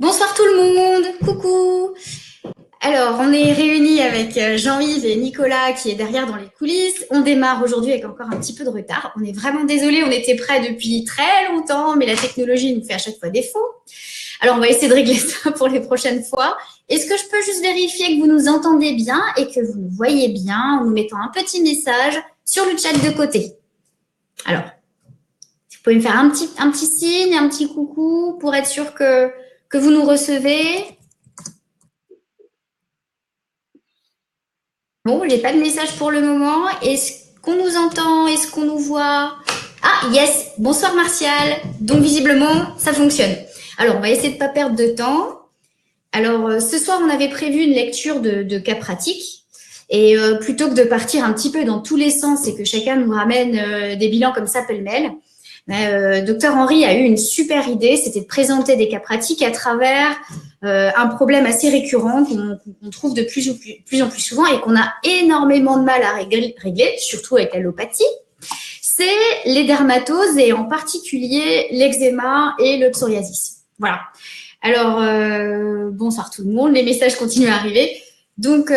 Bonsoir tout le monde, coucou. Alors, on est réunis avec Jean-Yves et Nicolas qui est derrière dans les coulisses. On démarre aujourd'hui avec encore un petit peu de retard. On est vraiment désolé, on était prêts depuis très longtemps, mais la technologie nous fait à chaque fois défaut. Alors, on va essayer de régler ça pour les prochaines fois. Est-ce que je peux juste vérifier que vous nous entendez bien et que vous nous voyez bien en nous mettant un petit message sur le chat de côté? Alors, si vous pouvez me faire un petit signe, un petit coucou pour être sûr que vous nous recevez. Bon, j'ai pas de message pour le moment. Est-ce qu'on nous entend? Est-ce qu'on nous voit? Ah, yes. Bonsoir Martial. Donc visiblement, ça fonctionne. Alors, on va essayer de pas perdre de temps. Alors, ce soir, on avait prévu une lecture de cas pratiques. Et plutôt que de partir un petit peu dans tous les sens et que chacun nous ramène des bilans comme ça pêle-mêle, Docteur Henry a eu une super idée, c'était de présenter des cas pratiques à travers un problème assez récurrent qu'on trouve de plus en plus souvent et qu'on a énormément de mal à régler, surtout avec l'allopathie. C'est les dermatoses et en particulier l'eczéma et le psoriasis. Voilà. Alors, bonsoir tout le monde, les messages continuent à arriver. Donc,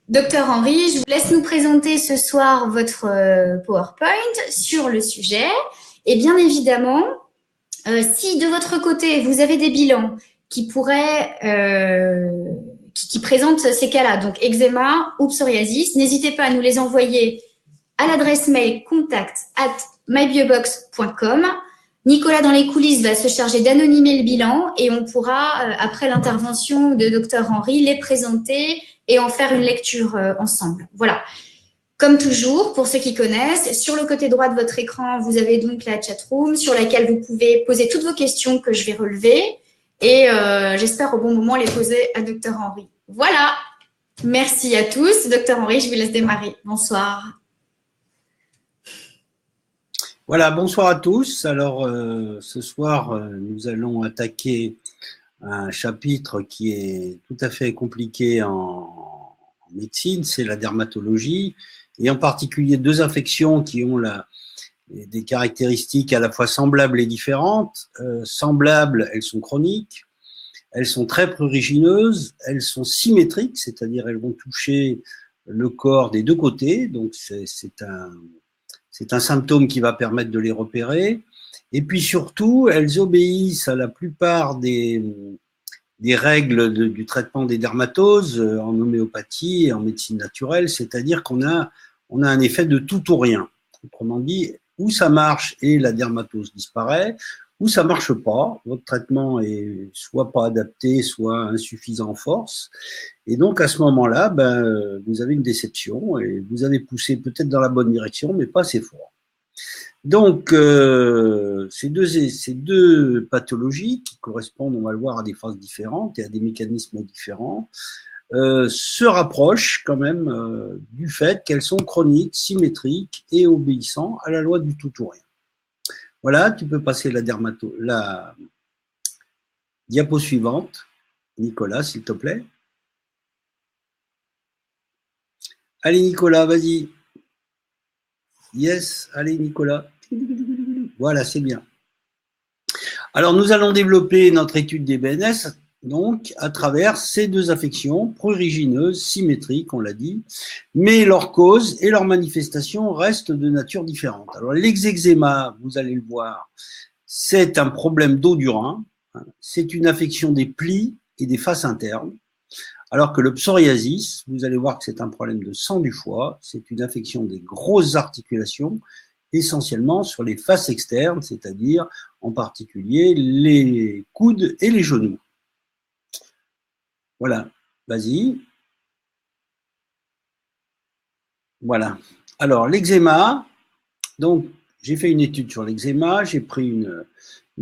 Docteur Henry, je vous laisse nous présenter ce soir votre PowerPoint sur le sujet. Et bien évidemment, si de votre côté, vous avez des bilans qui pourraient, qui présentent ces cas-là, donc eczéma ou psoriasis, n'hésitez pas à nous les envoyer à l'adresse mail contact@mybiobox.com. Nicolas dans les coulisses va se charger d'anonymer le bilan et on pourra, après l'intervention de Dr Henry, les présenter et en faire une lecture ensemble. Voilà. Comme toujours, pour ceux qui connaissent, sur le côté droit de votre écran, vous avez donc la chatroom sur laquelle vous pouvez poser toutes vos questions que je vais relever et j'espère au bon moment les poser à Dr Henry. Voilà. Merci à tous. Dr Henry, je vous laisse démarrer. Bonsoir. Voilà, bonsoir à tous. Alors, ce soir, nous allons attaquer un chapitre qui est tout à fait compliqué en médecine, c'est la dermatologie, et en particulier deux infections qui ont des caractéristiques à la fois semblables et différentes. Semblables, elles sont chroniques, elles sont très prurigineuses, elles sont symétriques, c'est-à-dire elles vont toucher le corps des deux côtés, donc c'est un symptôme qui va permettre de les repérer. Et puis surtout, elles obéissent à la plupart des règles du traitement des dermatoses en homéopathie et en médecine naturelle, c'est-à-dire qu'on a un effet de tout ou rien. Autrement dit, où ça marche et la dermatose disparaît, ou ça marche pas, votre traitement est soit pas adapté, soit insuffisant en force, et donc à ce moment-là, vous avez une déception et vous avez poussé peut-être dans la bonne direction, mais pas assez fort. Donc, ces deux pathologies qui correspondent, on va le voir, à des phases différentes et à des mécanismes différents, se rapprochent quand même du fait qu'elles sont chroniques, symétriques et obéissant à la loi du tout ou rien. Voilà, tu peux passer la diapo suivante. Nicolas, s'il te plaît. Allez, Nicolas, vas-y. Yes, allez, Nicolas. Voilà, c'est bien. Alors, nous allons développer notre étude des BNS, donc, à travers ces deux affections prurigineuses, symétriques, on l'a dit, mais leurs causes et leurs manifestations restent de nature différente. Alors, l'execzéma, vous allez le voir, c'est un problème d'eau du rein, c'est une affection des plis et des faces internes, alors que le psoriasis, vous allez voir que c'est un problème de sang du foie, c'est une affection des grosses articulations, essentiellement sur les faces externes, c'est-à-dire en particulier les coudes et les genoux. Voilà, vas-y. Voilà. Alors, l'eczéma, donc j'ai fait une étude sur l'eczéma, j'ai pris une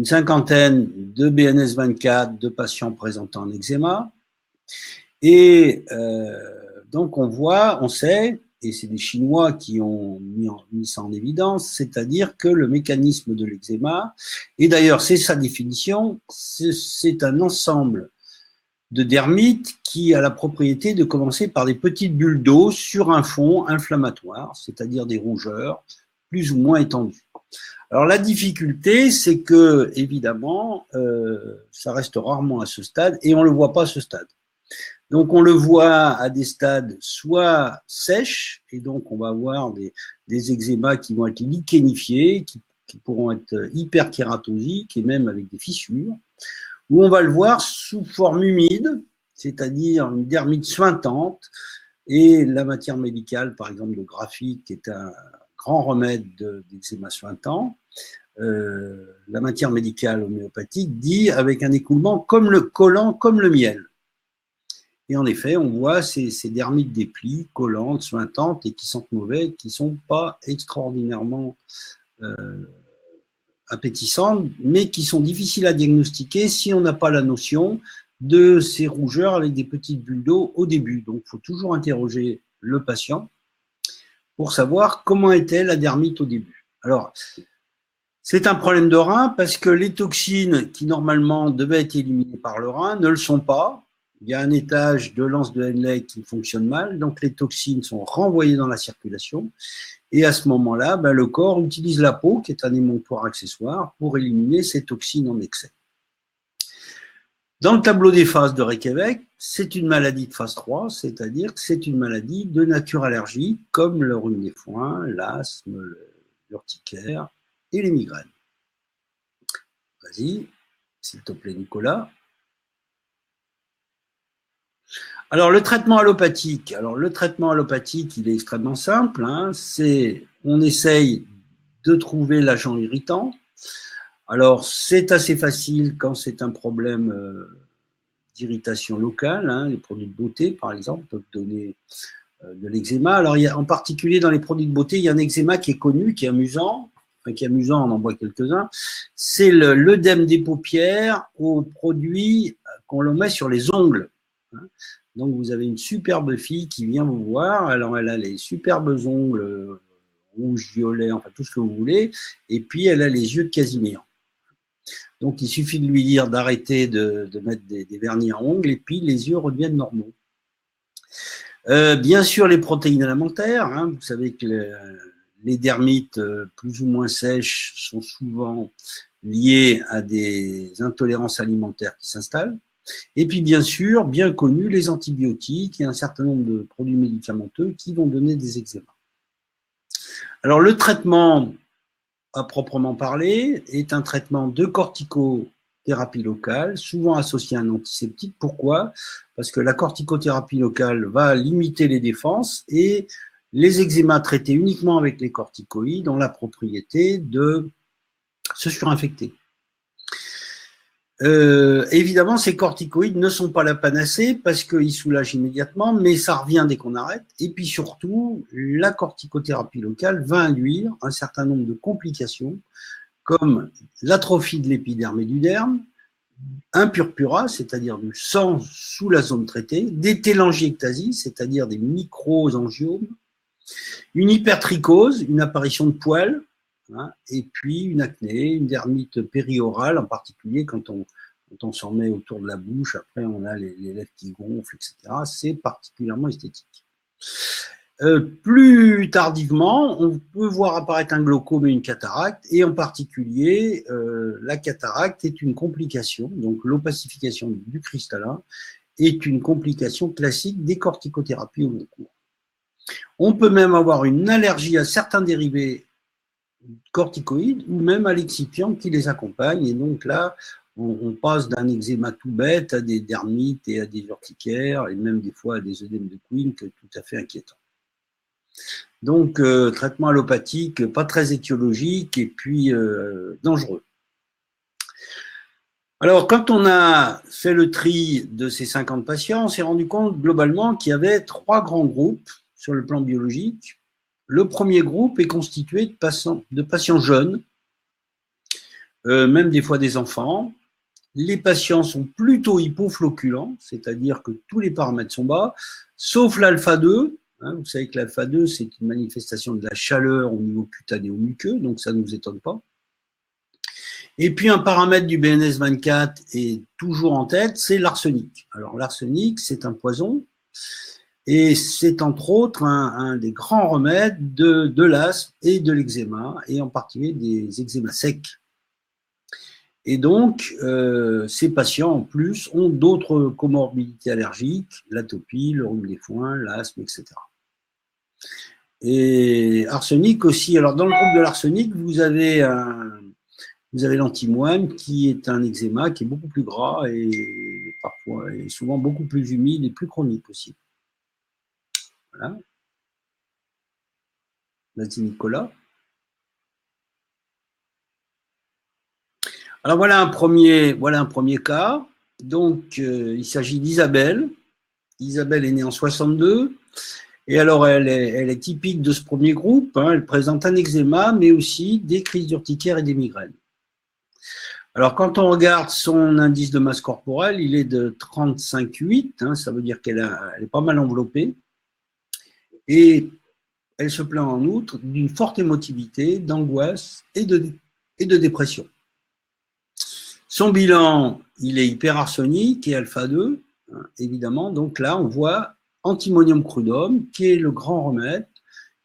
cinquantaine de BNS 24 de patients présentant un eczéma, et donc on sait, et c'est des Chinois qui ont mis ça en évidence, c'est-à-dire que le mécanisme de l'eczéma, et d'ailleurs c'est sa définition, c'est un ensemble de dermite qui a la propriété de commencer par des petites bulles d'eau sur un fond inflammatoire, c'est-à-dire des rougeurs, plus ou moins étendue. Alors la difficulté, c'est que évidemment, ça reste rarement à ce stade et on le voit pas à ce stade. Donc on le voit à des stades soit sèches et donc on va avoir des eczémas qui vont être lichenifiés, qui pourront être hyperkératosiques et même avec des fissures, ou on va le voir sous forme humide, c'est-à-dire une dermite suintante et la matière médicale, par exemple le graphite, qui est un grand remède d'eczéma suintant. La matière médicale homéopathique dit avec un écoulement comme le collant, comme le miel. Et en effet, on voit ces dermites déplis, collantes, suintantes et qui sentent mauvais, qui ne sont pas extraordinairement appétissantes, mais qui sont difficiles à diagnostiquer si on n'a pas la notion de ces rougeurs avec des petites bulles d'eau au début. Donc, il faut toujours interroger le patient pour savoir comment était la dermite au début. Alors, c'est un problème de rein parce que les toxines qui normalement devaient être éliminées par le rein ne le sont pas. Il y a un étage de l'anse de Henle qui fonctionne mal, donc les toxines sont renvoyées dans la circulation. Et à ce moment-là, le corps utilise la peau, qui est un émonctoire accessoire, pour éliminer ces toxines en excès. Dans le tableau des phases de Reykjavik, c'est une maladie de phase 3, c'est-à-dire que c'est une maladie de nature allergique, comme le rhume des foins, l'asthme, l'urticaire et les migraines. Vas-y, s'il te plaît, Nicolas. Alors, le traitement allopathique. Il est extrêmement simple. On essaye de trouver l'agent irritant. Alors, c'est assez facile quand c'est un problème d'irritation locale. Les produits de beauté, par exemple, peuvent donner de l'eczéma. Alors, en particulier dans les produits de beauté, il y a un eczéma qui est connu, qui est amusant. On en voit quelques-uns. C'est l'œdème des paupières aux produits qu'on le met sur les ongles. Donc, vous avez une superbe fille qui vient vous voir. Alors, elle a les superbes ongles rouges, violets, enfin tout ce que vous voulez. Et puis, elle a les yeux de Casimir. Donc, il suffit de lui dire d'arrêter de mettre des vernis à ongles et puis les yeux redeviennent normaux. Bien sûr, les protéines alimentaires. Vous savez que les dermites plus ou moins sèches sont souvent liées à des intolérances alimentaires qui s'installent. Et puis, bien sûr, bien connu, les antibiotiques et un certain nombre de produits médicamenteux qui vont donner des eczémas. Alors, le traitement, à proprement parler, est un traitement de corticothérapie locale, souvent associé à un antiseptique. Pourquoi ? Parce que la corticothérapie locale va limiter les défenses et les eczémas traités uniquement avec les corticoïdes ont la propriété de se surinfecter. Évidemment, ces corticoïdes ne sont pas la panacée parce qu'ils soulagent immédiatement, mais ça revient dès qu'on arrête. Et puis surtout, la corticothérapie locale va induire un certain nombre de complications comme l'atrophie de l'épiderme et du derme, un purpura, c'est-à-dire du sang sous la zone traitée, des télangiectasies, c'est-à-dire des micro-angiomes, une hypertrichose, une apparition de poils, et puis une acné, une dermite périorale, en particulier quand on s'en met autour de la bouche, après on a les lèvres qui gonflent, etc. C'est particulièrement esthétique. Plus tardivement, on peut voir apparaître un glaucome et une cataracte, et en particulier, la cataracte est une complication, donc l'opacification du cristallin est une complication classique des corticothérapies au long cours. On peut même avoir une allergie à certains dérivés corticoïdes ou même à l'excipient qui les accompagne. Et donc là, on passe d'un eczéma tout bête à des dermites et à des urticaires et même des fois à des œdèmes de Quincke tout à fait inquiétants. Donc, traitement allopathique, pas très étiologique et puis dangereux. Alors, quand on a fait le tri de ces 50 patients, on s'est rendu compte globalement qu'il y avait 3 grands groupes sur le plan biologique. Le premier groupe est constitué de patients jeunes, même des fois des enfants. Les patients sont plutôt hypofloculents, c'est-à-dire que tous les paramètres sont bas, sauf l'alpha-2. Vous savez que l'alpha-2, c'est une manifestation de la chaleur au niveau cutanéo-muqueux, donc ça ne nous étonne pas. Et puis un paramètre du BNS 24 est toujours en tête, c'est l'arsenic. Alors l'arsenic, c'est un poison. Et c'est entre autres un des grands remèdes de l'asthme et de l'eczéma, et en particulier des eczémas secs. Et donc, ces patients, en plus, ont d'autres comorbidités allergiques, l'atopie, le rhume des foins, l'asthme, etc. Et arsenic aussi. Alors, dans le groupe de l'arsenic, vous avez l'antimoine, qui est un eczéma qui est beaucoup plus gras et parfois et souvent beaucoup plus humide et plus chronique aussi. Voilà. Merci Nicolas. Alors voilà un premier cas. Donc il s'agit d'Isabelle. Isabelle est née en 62. Et alors elle est typique de ce premier groupe. Hein. Elle présente un eczéma, mais aussi des crises urticaires et des migraines. Alors quand on regarde son indice de masse corporelle, il est de 35,8. Hein, ça veut dire qu'elle est pas mal enveloppée. Et elle se plaint en outre d'une forte émotivité, d'angoisse et de dépression. Son bilan, il est hyperarsenique et alpha-2, hein, évidemment. Donc là, on voit antimonium crudum, qui est le grand remède,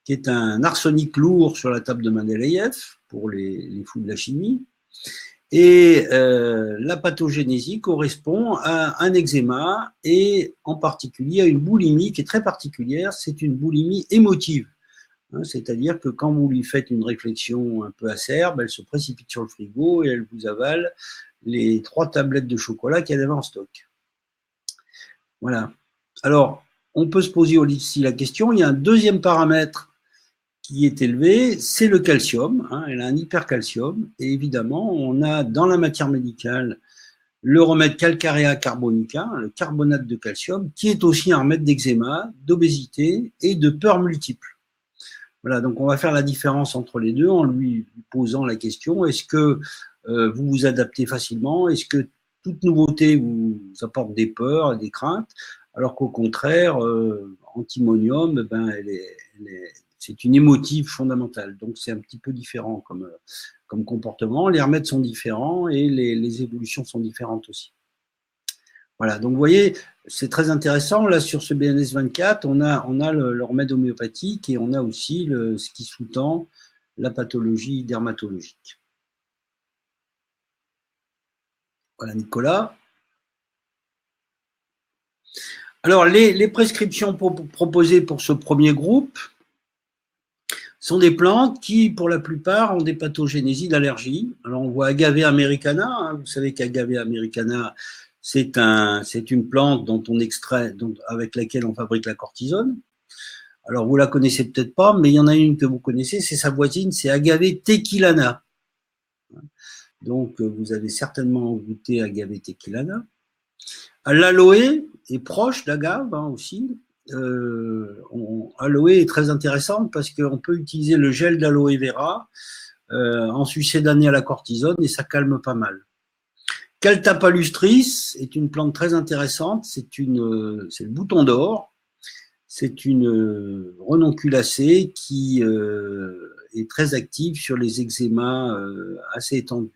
qui est un arsenic lourd sur la table de Mendeleïev pour les fous de la chimie. Et la pathogénésie correspond à un eczéma et en particulier à une boulimie qui est très particulière, c'est une boulimie émotive. C'est-à-dire que quand vous lui faites une réflexion un peu acerbe, elle se précipite sur le frigo et elle vous avale les 3 tablettes de chocolat qu'elle avait en stock. Voilà. Alors, on peut se poser aussi la question, il y a un deuxième paramètre qui est élevé, c'est le calcium. Hein, elle a un hypercalcium et évidemment, on a dans la matière médicale le remède Calcarea carbonica, le carbonate de calcium, qui est aussi un remède d'eczéma, d'obésité et de peur multiple. Voilà, donc on va faire la différence entre les deux en lui posant la question, est-ce que vous vous adaptez facilement? Est-ce que toute nouveauté vous apporte des peurs et des craintes? Alors qu'au contraire, antimonium, c'est une émotive fondamentale. Donc c'est un petit peu différent comme comportement. Les remèdes sont différents et les évolutions sont différentes aussi. Voilà, donc vous voyez, c'est très intéressant. Là, sur ce BNS 24, on a le remède homéopathique et on a aussi ce qui sous-tend la pathologie dermatologique. Voilà, Nicolas. Alors, les prescriptions proposées pour ce premier groupe sont des plantes qui, pour la plupart, ont des pathogénésies d'allergie. Alors, on voit Agave americana. Hein, vous savez qu'Agave americana, c'est une plante dont on extrait, avec laquelle on fabrique la cortisone. Alors, vous la connaissez peut-être pas, mais il y en a une que vous connaissez, c'est sa voisine, c'est Agave tequilana. Donc, vous avez certainement goûté Agave tequilana. L'aloe est proche d'agave aussi. Aloe est très intéressante parce qu'on peut utiliser le gel d'aloe vera en succédané à la cortisone et ça calme pas mal. Caltha palustris est une plante très intéressante, c'est le bouton d'or, c'est une renonculacée qui est très active sur les eczémas assez étendus.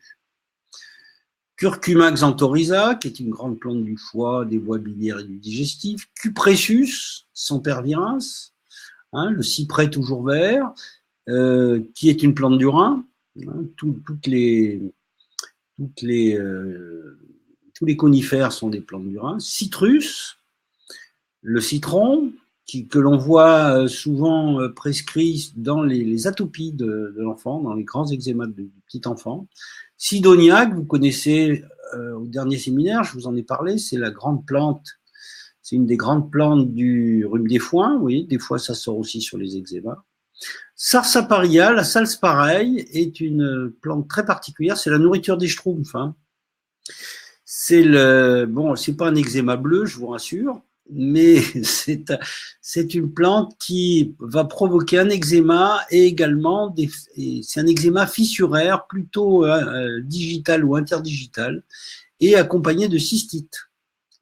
Curcuma xanthorrhiza, qui est une grande plante du foie, des voies biliaires et du digestif. Cupressus sempervirens, hein, le cyprès toujours vert, qui est une plante du rein. Hein, tous les conifères sont des plantes du rein. Citrus, le citron, que l'on voit souvent prescrit dans les atopies de l'enfant, dans les grands eczémas du petit enfant. Sidoniaque, vous connaissez au dernier séminaire, je vous en ai parlé, c'est la grande plante, c'est une des grandes plantes du rhume des foins, oui, des fois ça sort aussi sur les eczémas. Sarsaparilla, la salspareille, est une plante très particulière, c'est la nourriture des schtroumpfs. Hein. C'est pas un eczéma bleu, je vous rassure, mais c'est une plante qui va provoquer un eczéma et également c'est un eczéma fissuraire plutôt digital ou interdigital et accompagné de cystite.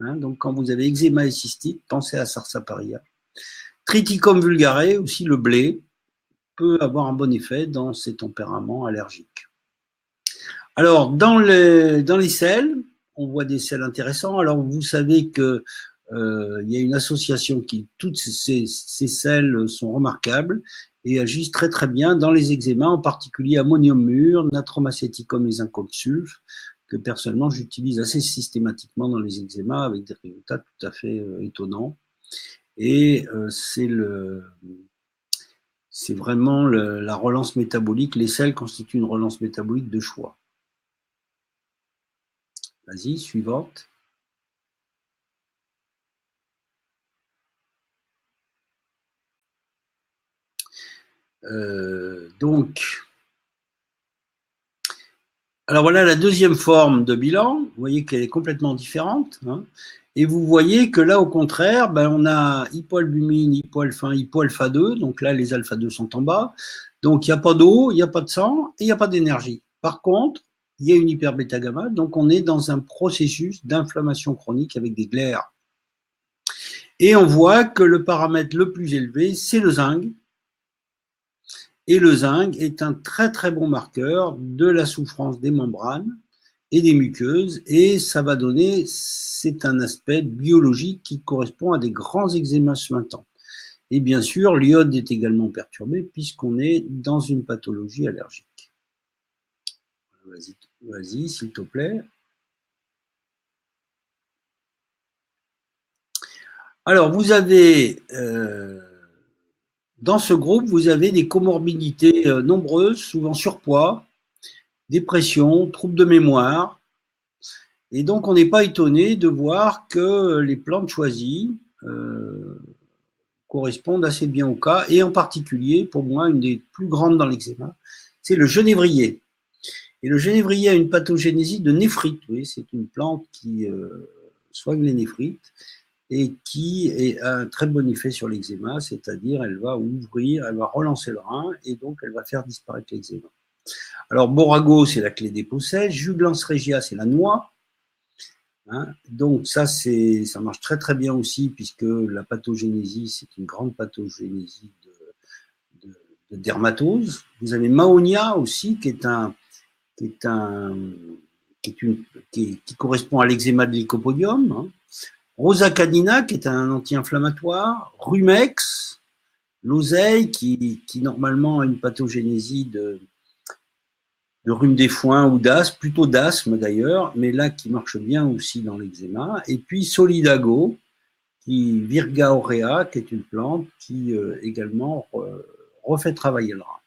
Hein, donc quand vous avez eczéma et cystite, pensez à Sarsaparilla. Triticum vulgare, aussi le blé, peut avoir un bon effet dans ces tempéraments allergiques. Alors dans les sels, on voit des sels intéressants. Alors vous savez que il y a une association qui, toutes ces sels sont remarquables et agissent très très bien dans les eczémas, en particulier ammonium mur, natromacéticum et zinc sulf, que personnellement j'utilise assez systématiquement dans les eczémas avec des résultats tout à fait étonnants. Et c'est vraiment la relance métabolique. Les sels constituent une relance métabolique de choix. Vas-y, suivante. Alors voilà la deuxième forme de bilan. Vous voyez qu'elle est complètement différente. Hein. Et vous voyez que là, au contraire, on a hypoalbumine, hypoalpha 1, hypoalpha 2. Donc là, les alpha 2 sont en bas. Donc il n'y a pas d'eau, il n'y a pas de sang et il n'y a pas d'énergie. Par contre, il y a une hyperbêta-gamma. Donc on est dans un processus d'inflammation chronique avec des glaires. Et on voit que le paramètre le plus élevé, c'est le zinc. Et le zinc est un très très bon marqueur de la souffrance des membranes et des muqueuses, et ça va donner, c'est un aspect biologique qui correspond à des grands eczémas suintants. Et bien sûr, l'iode est également perturbé puisqu'on est dans une pathologie allergique. Vas-y, s'il te plaît. Alors, vous avez... dans ce groupe, vous avez des comorbidités nombreuses, souvent surpoids, dépression, troubles de mémoire. Et donc, on n'est pas étonné de voir que les plantes choisies correspondent assez bien au cas. Et en particulier, pour moi, une des plus grandes dans l'eczéma, c'est le genévrier. Et le genévrier a une pathogénésie de néphrite. Oui, c'est une plante qui soigne les néphrites et qui a un très bon effet sur l'eczéma, c'est-à-dire elle va ouvrir, elle va relancer le rein et donc elle va faire disparaître l'eczéma. Alors, borago, c'est la clé des possèdes, Juglans regia, c'est la noix. Hein, donc ça marche très très bien aussi puisque la pathogénésie, c'est une grande pathogénésie de dermatose. Vous avez Mahonia aussi, qui correspond à l'eczéma de Lycopodium. Hein. Rosa canina, qui est un anti-inflammatoire, Rumex, l'oseille, qui normalement a une pathogénésie de rhume des foins ou d'asthme, plutôt d'asthme d'ailleurs, mais là qui marche bien aussi dans l'eczéma. Et puis Solidago, Virga aurea, qui est une plante qui également refait travailler le rein.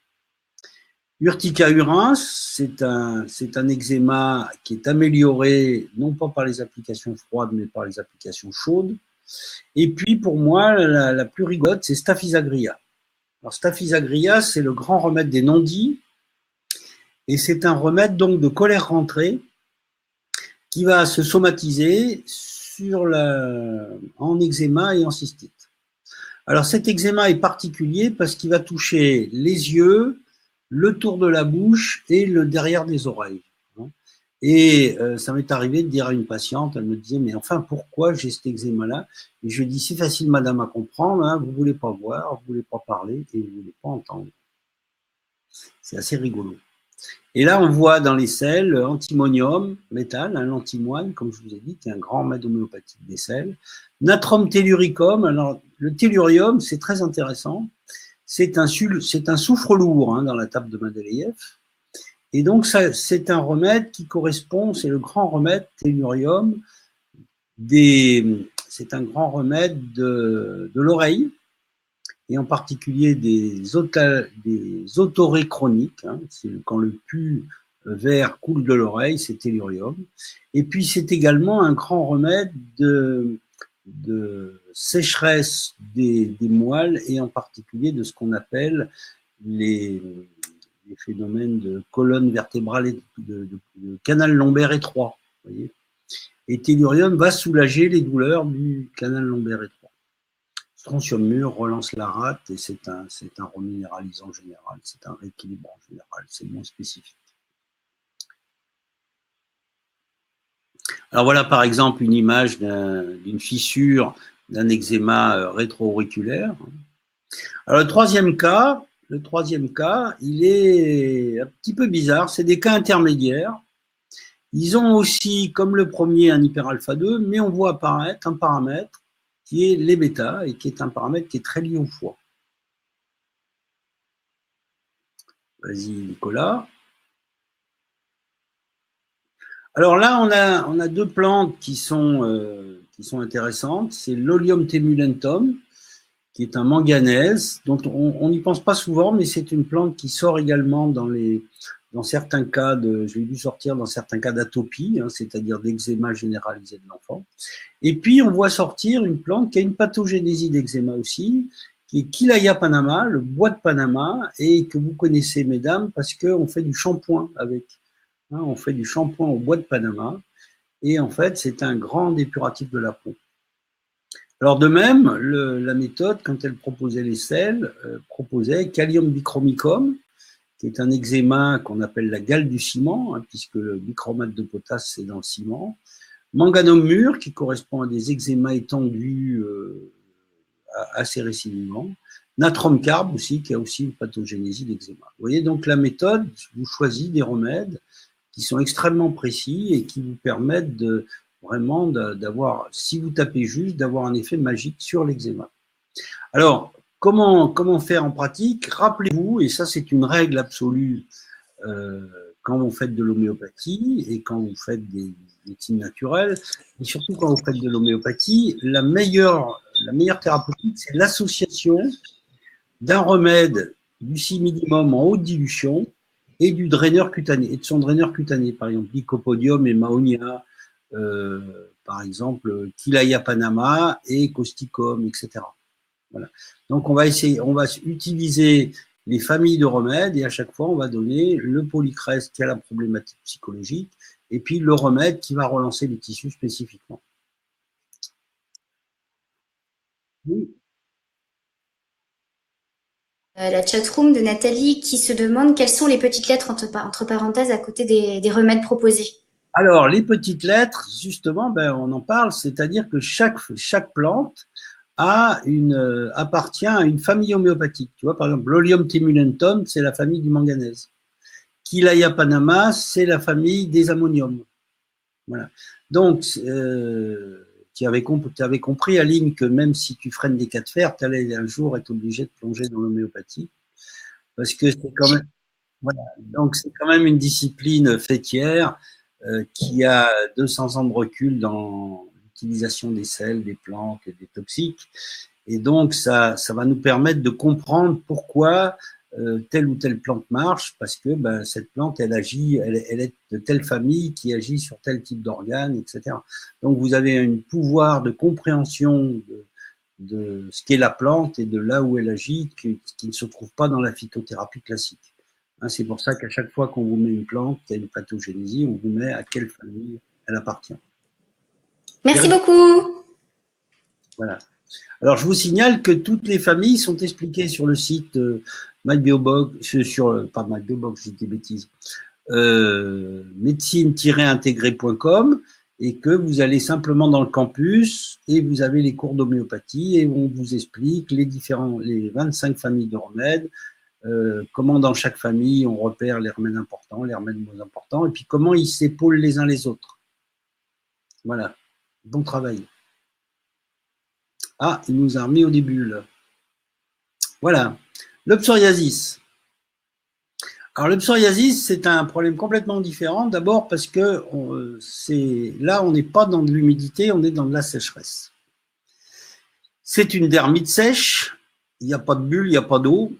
Urtica urins, c'est un eczéma qui est amélioré non pas par les applications froides, mais par les applications chaudes. Et puis pour moi, la plus rigolote, c'est Staphysagria. Alors Staphysagria, c'est le grand remède des non-dits, et c'est un remède donc de colère rentrée qui va se somatiser en eczéma et en cystite. Alors cet eczéma est particulier parce qu'il va toucher les yeux, le tour de la bouche et le derrière des oreilles. Et ça m'est arrivé de dire à une patiente, elle me disait, mais enfin, pourquoi j'ai cet eczéma-là? Et je dis, c'est facile, madame, à comprendre, hein, vous ne voulez pas voir, vous ne voulez pas parler et vous ne voulez pas entendre. C'est assez rigolo. Et là, on voit dans les sels antimonium, métal, l'antimoine, comme je vous ai dit, qui est un grand remède homéopathique des sels. Natrum telluricum, alors le tellurium, c'est très intéressant. C'est un soufre lourd hein, dans la table de Mendeleïev. Et donc, c'est un remède qui correspond, c'est le grand remède tellurium, c'est un grand remède de l'oreille, et en particulier des otorés chroniques. Hein, c'est quand le pus vert coule de l'oreille, c'est tellurium. Et puis, c'est également un grand remède de sécheresse des moelles et en particulier de ce qu'on appelle les phénomènes de colonne vertébrale et de canal lombaire étroit. Voyez, et tellurium va soulager les douleurs du canal lombaire étroit. Strontium mûr relance la rate et c'est un reminéralisant général, c'est un rééquilibrant général, c'est moins spécifique. Alors voilà par exemple une image d'une fissure d'un eczéma rétro-auriculaire. Alors le troisième cas, il est un petit peu bizarre, c'est des cas intermédiaires. Ils ont aussi, comme le premier, un hyperalpha 2, mais on voit apparaître un paramètre qui est l'E-bêta et qui est un paramètre qui est très lié au foie. Vas-y, Nicolas. Alors là, on a deux plantes qui sont intéressantes. C'est l'Olium temulentum, qui est un manganèse, dont on n'y pense pas souvent, mais c'est une plante qui sort également dans certains cas je l'ai vu sortir dans certains cas d'atopie, hein, c'est-à-dire d'eczéma généralisé de l'enfant. Et puis, on voit sortir une plante qui a une pathogénésie d'eczéma aussi, qui est Kilaya panama, le bois de Panama, et que vous connaissez, mesdames, parce qu'on fait du shampoing avec. Hein, on fait du shampoing au bois de Panama, et en fait, c'est un grand dépuratif de la peau. Alors de même, la méthode, quand elle proposait les sels, proposait Callium bichromicum, qui est un eczéma qu'on appelle la gale du ciment, hein, puisque le bichromate de potasse, c'est dans le ciment. Manganum mûr, qui correspond à des eczémas étendus assez réciproquement. Natrum carbe aussi, qui a aussi une pathogénésie d'eczéma. Vous voyez, donc la méthode vous choisit des remèdes qui sont extrêmement précis et qui vous permettent vraiment d'avoir, si vous tapez juste, d'avoir un effet magique sur l'eczéma. Alors, comment faire en pratique? Rappelez-vous, et ça c'est une règle absolue quand vous faites de l'homéopathie et quand vous faites des médecines naturelles, et surtout quand vous faites de l'homéopathie, la meilleure thérapeutique, c'est l'association d'un remède du si minimum en haute dilution et du draineur cutané, et de son draineur cutané, par exemple Lycopodium et Mahonia, par exemple Kilaya panama et Causticum, etc. Voilà. Donc on va utiliser les familles de remèdes et à chaque fois on va donner le polycrest qui a la problématique psychologique et puis le remède qui va relancer les tissus spécifiquement. Oui. La chatroom de Nathalie qui se demande quelles sont les petites lettres entre parenthèses à côté des remèdes proposés. Alors, les petites lettres, justement, on en parle, c'est-à-dire que chaque plante appartient à une famille homéopathique. Tu vois, par exemple, l'Olium temulentum, c'est la famille du manganèse. Kilaya panama, c'est la famille des ammoniums. Voilà. Donc, tu avais compris, Aline, que même si tu freines des cas de fer, tu allais un jour être obligé de plonger dans l'homéopathie. Parce que c'est quand même, voilà. Donc, c'est quand même une discipline fêtière qui a 200 ans de recul dans l'utilisation des sels, des plantes et des toxiques. Et donc, ça va nous permettre de comprendre pourquoi telle ou telle plante marche, parce que cette plante, elle agit, elle est de telle famille qui agit sur tel type d'organe, etc. Donc, vous avez un pouvoir de compréhension de ce qu'est la plante et de là où elle agit, qui ne se trouve pas dans la phytothérapie classique. Hein, c'est pour ça qu'à chaque fois qu'on vous met une plante qui a une pathogénésie, on vous met à quelle famille elle appartient. Merci beaucoup. Voilà. Alors, je vous signale que toutes les familles sont expliquées sur le site MyBiobox, pas MyBiobox, j'ai des bêtises, médecine-intégrée.com, et que vous allez simplement dans le campus et vous avez les cours d'homéopathie et on vous explique les 25 familles de remèdes, comment dans chaque famille on repère les remèdes importants, les remèdes moins importants, et puis comment ils s'épaulent les uns les autres. Voilà. Bon travail. Ah, il nous a remis au début, là. Voilà. Le psoriasis. Alors, le psoriasis, c'est un problème complètement différent. D'abord parce que là, on n'est pas dans de l'humidité, on est dans de la sécheresse. C'est une dermite sèche, il n'y a pas de bulles, il n'y a pas d'eau.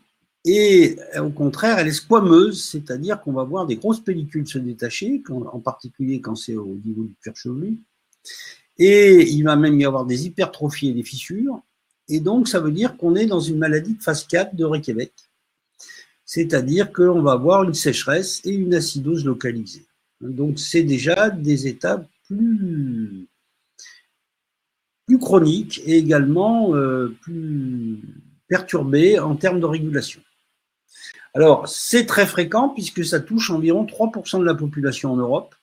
Et au contraire, elle est squameuse, c'est-à-dire qu'on va voir des grosses pellicules se détacher, en particulier quand c'est au niveau du cuir chevelu. Et il va même y avoir des hypertrophies et des fissures. Et donc, ça veut dire qu'on est dans une maladie de phase 4 de Reykjavik. C'est-à-dire qu'on va avoir une sécheresse et une acidose localisée. Donc, c'est déjà des étapes plus chroniques et également plus perturbées en termes de régulation. Alors, c'est très fréquent puisque ça touche environ 3% de la population en Europe.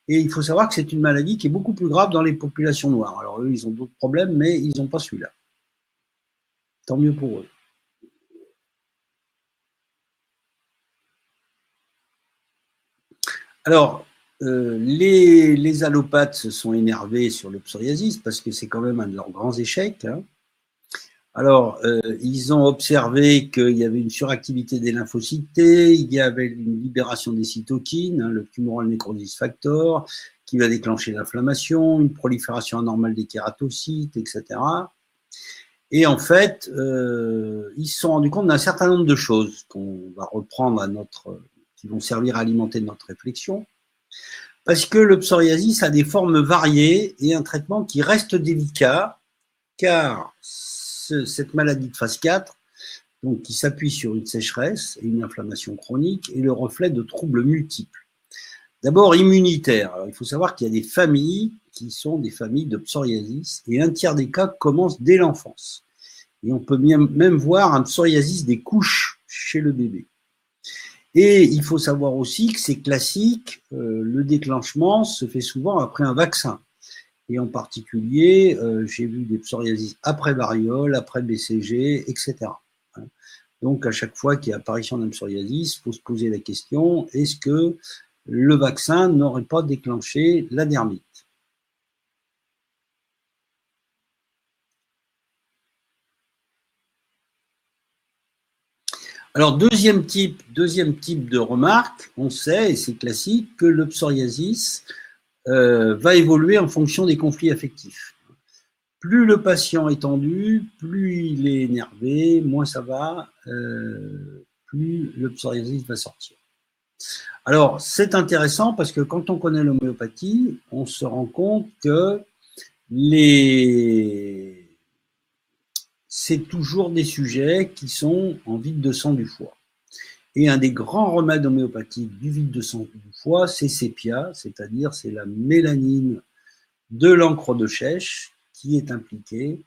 Et il faut savoir que c'est une maladie qui est beaucoup plus grave dans les populations noires. Alors, eux, ils ont d'autres problèmes, mais ils n'ont pas celui-là. Tant mieux pour eux. Alors, les allopathes se sont énervés sur le psoriasis parce que c'est quand même un de leurs grands échecs. Hein. Alors, ils ont observé qu'il y avait une suractivité des lymphocytes T, il y avait une libération des cytokines, hein, le tumoral necrosis factor, qui va déclencher l'inflammation, une prolifération anormale des kératocytes, etc. Et en fait, ils se sont rendus compte d'un certain nombre de choses qu'on va reprendre qui vont servir à alimenter notre réflexion. Parce que le psoriasis a des formes variées et un traitement qui reste délicat, car cette maladie de phase 4, donc qui s'appuie sur une sécheresse et une inflammation chronique, est le reflet de troubles multiples. D'abord immunitaires. Alors, il faut savoir qu'il y a des familles qui sont des familles de psoriasis et un tiers des cas commencent dès l'enfance. Et on peut même voir un psoriasis des couches chez le bébé. Et il faut savoir aussi que c'est classique, le déclenchement se fait souvent après un vaccin. Et en particulier, j'ai vu des psoriasis après variole, après BCG, etc. Donc, à chaque fois qu'il y a apparition d'un psoriasis, il faut se poser la question, est-ce que le vaccin n'aurait pas déclenché la dermite? Alors, deuxième type de remarque, on sait, et c'est classique, que le psoriasis va évoluer en fonction des conflits affectifs. Plus le patient est tendu, plus il est énervé, moins ça va, plus le psoriasis va sortir. Alors, c'est intéressant parce que quand on connaît l'homéopathie, on se rend compte que c'est toujours des sujets qui sont en vide de sang du foie. Et un des grands remèdes homéopathiques du vide de sang du foie, c'est Sépia, c'est-à-dire c'est la mélanine de l'encre de chèche qui est impliquée,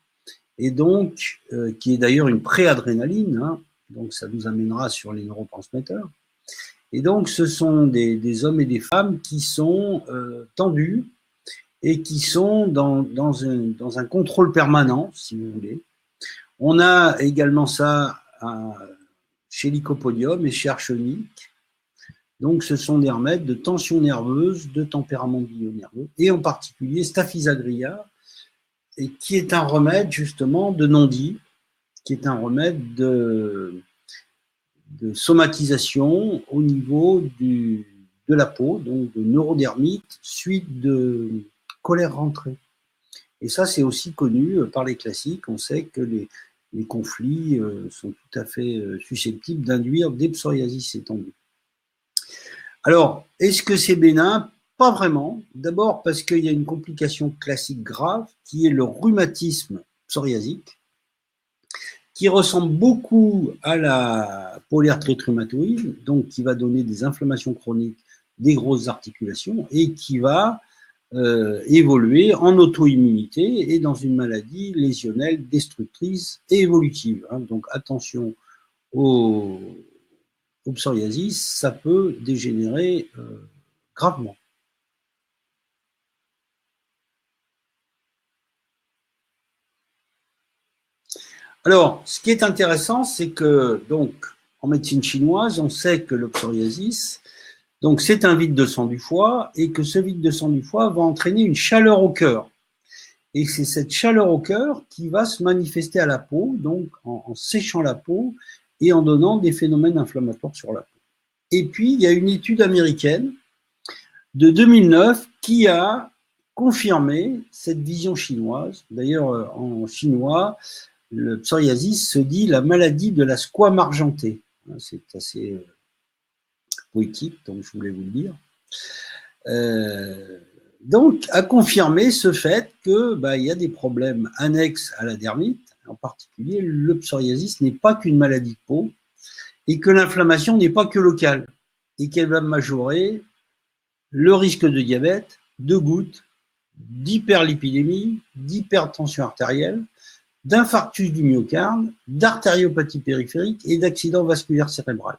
et donc qui est d'ailleurs une préadrénaline, hein, donc ça nous amènera sur les neurotransmetteurs. Et donc ce sont des hommes et des femmes qui sont tendus et qui sont dans un contrôle permanent, si vous voulez. On a également ça chez Lycopodium et chez Archonique. Donc, ce sont des remèdes de tension nerveuse, de tempérament bio-nerveux, et en particulier Staphysagria, et qui est un remède justement de non-dit, qui est un remède de somatisation au niveau de la peau, donc de neurodermite, suite de colère rentrée. Et ça, c'est aussi connu par les classiques. On sait que les conflits sont tout à fait susceptibles d'induire des psoriasis étendues. Alors, est-ce que c'est bénin? Pas vraiment. D'abord parce qu'il y a une complication classique grave qui est le rhumatisme psoriasique, qui ressemble beaucoup à la polyarthrite rhumatoïde, donc qui va donner des inflammations chroniques des grosses articulations et qui va évoluer en auto-immunité et dans une maladie lésionnelle destructrice et évolutive. Hein. Donc attention au psoriasis, ça peut dégénérer gravement. Alors, ce qui est intéressant, c'est que donc en médecine chinoise, on sait que le psoriasis, donc c'est un vide de sang du foie et que ce vide de sang du foie va entraîner une chaleur au cœur. Et c'est cette chaleur au cœur qui va se manifester à la peau, donc en séchant la peau et en donnant des phénomènes inflammatoires sur la peau. Et puis, il y a une étude américaine de 2009 qui a confirmé cette vision chinoise. D'ailleurs, en chinois, le psoriasis se dit la maladie de la squame argentée. C'est assez poétique, donc je voulais vous le dire. Donc, a confirmé ce fait que il y a des problèmes annexes à la dermite, en particulier le psoriasis n'est pas qu'une maladie de peau et que l'inflammation n'est pas que locale et qu'elle va majorer le risque de diabète, de goutte, d'hyperlipidémie, d'hypertension artérielle, d'infarctus du myocarde, d'artériopathie périphérique et d'accident vasculaire cérébral.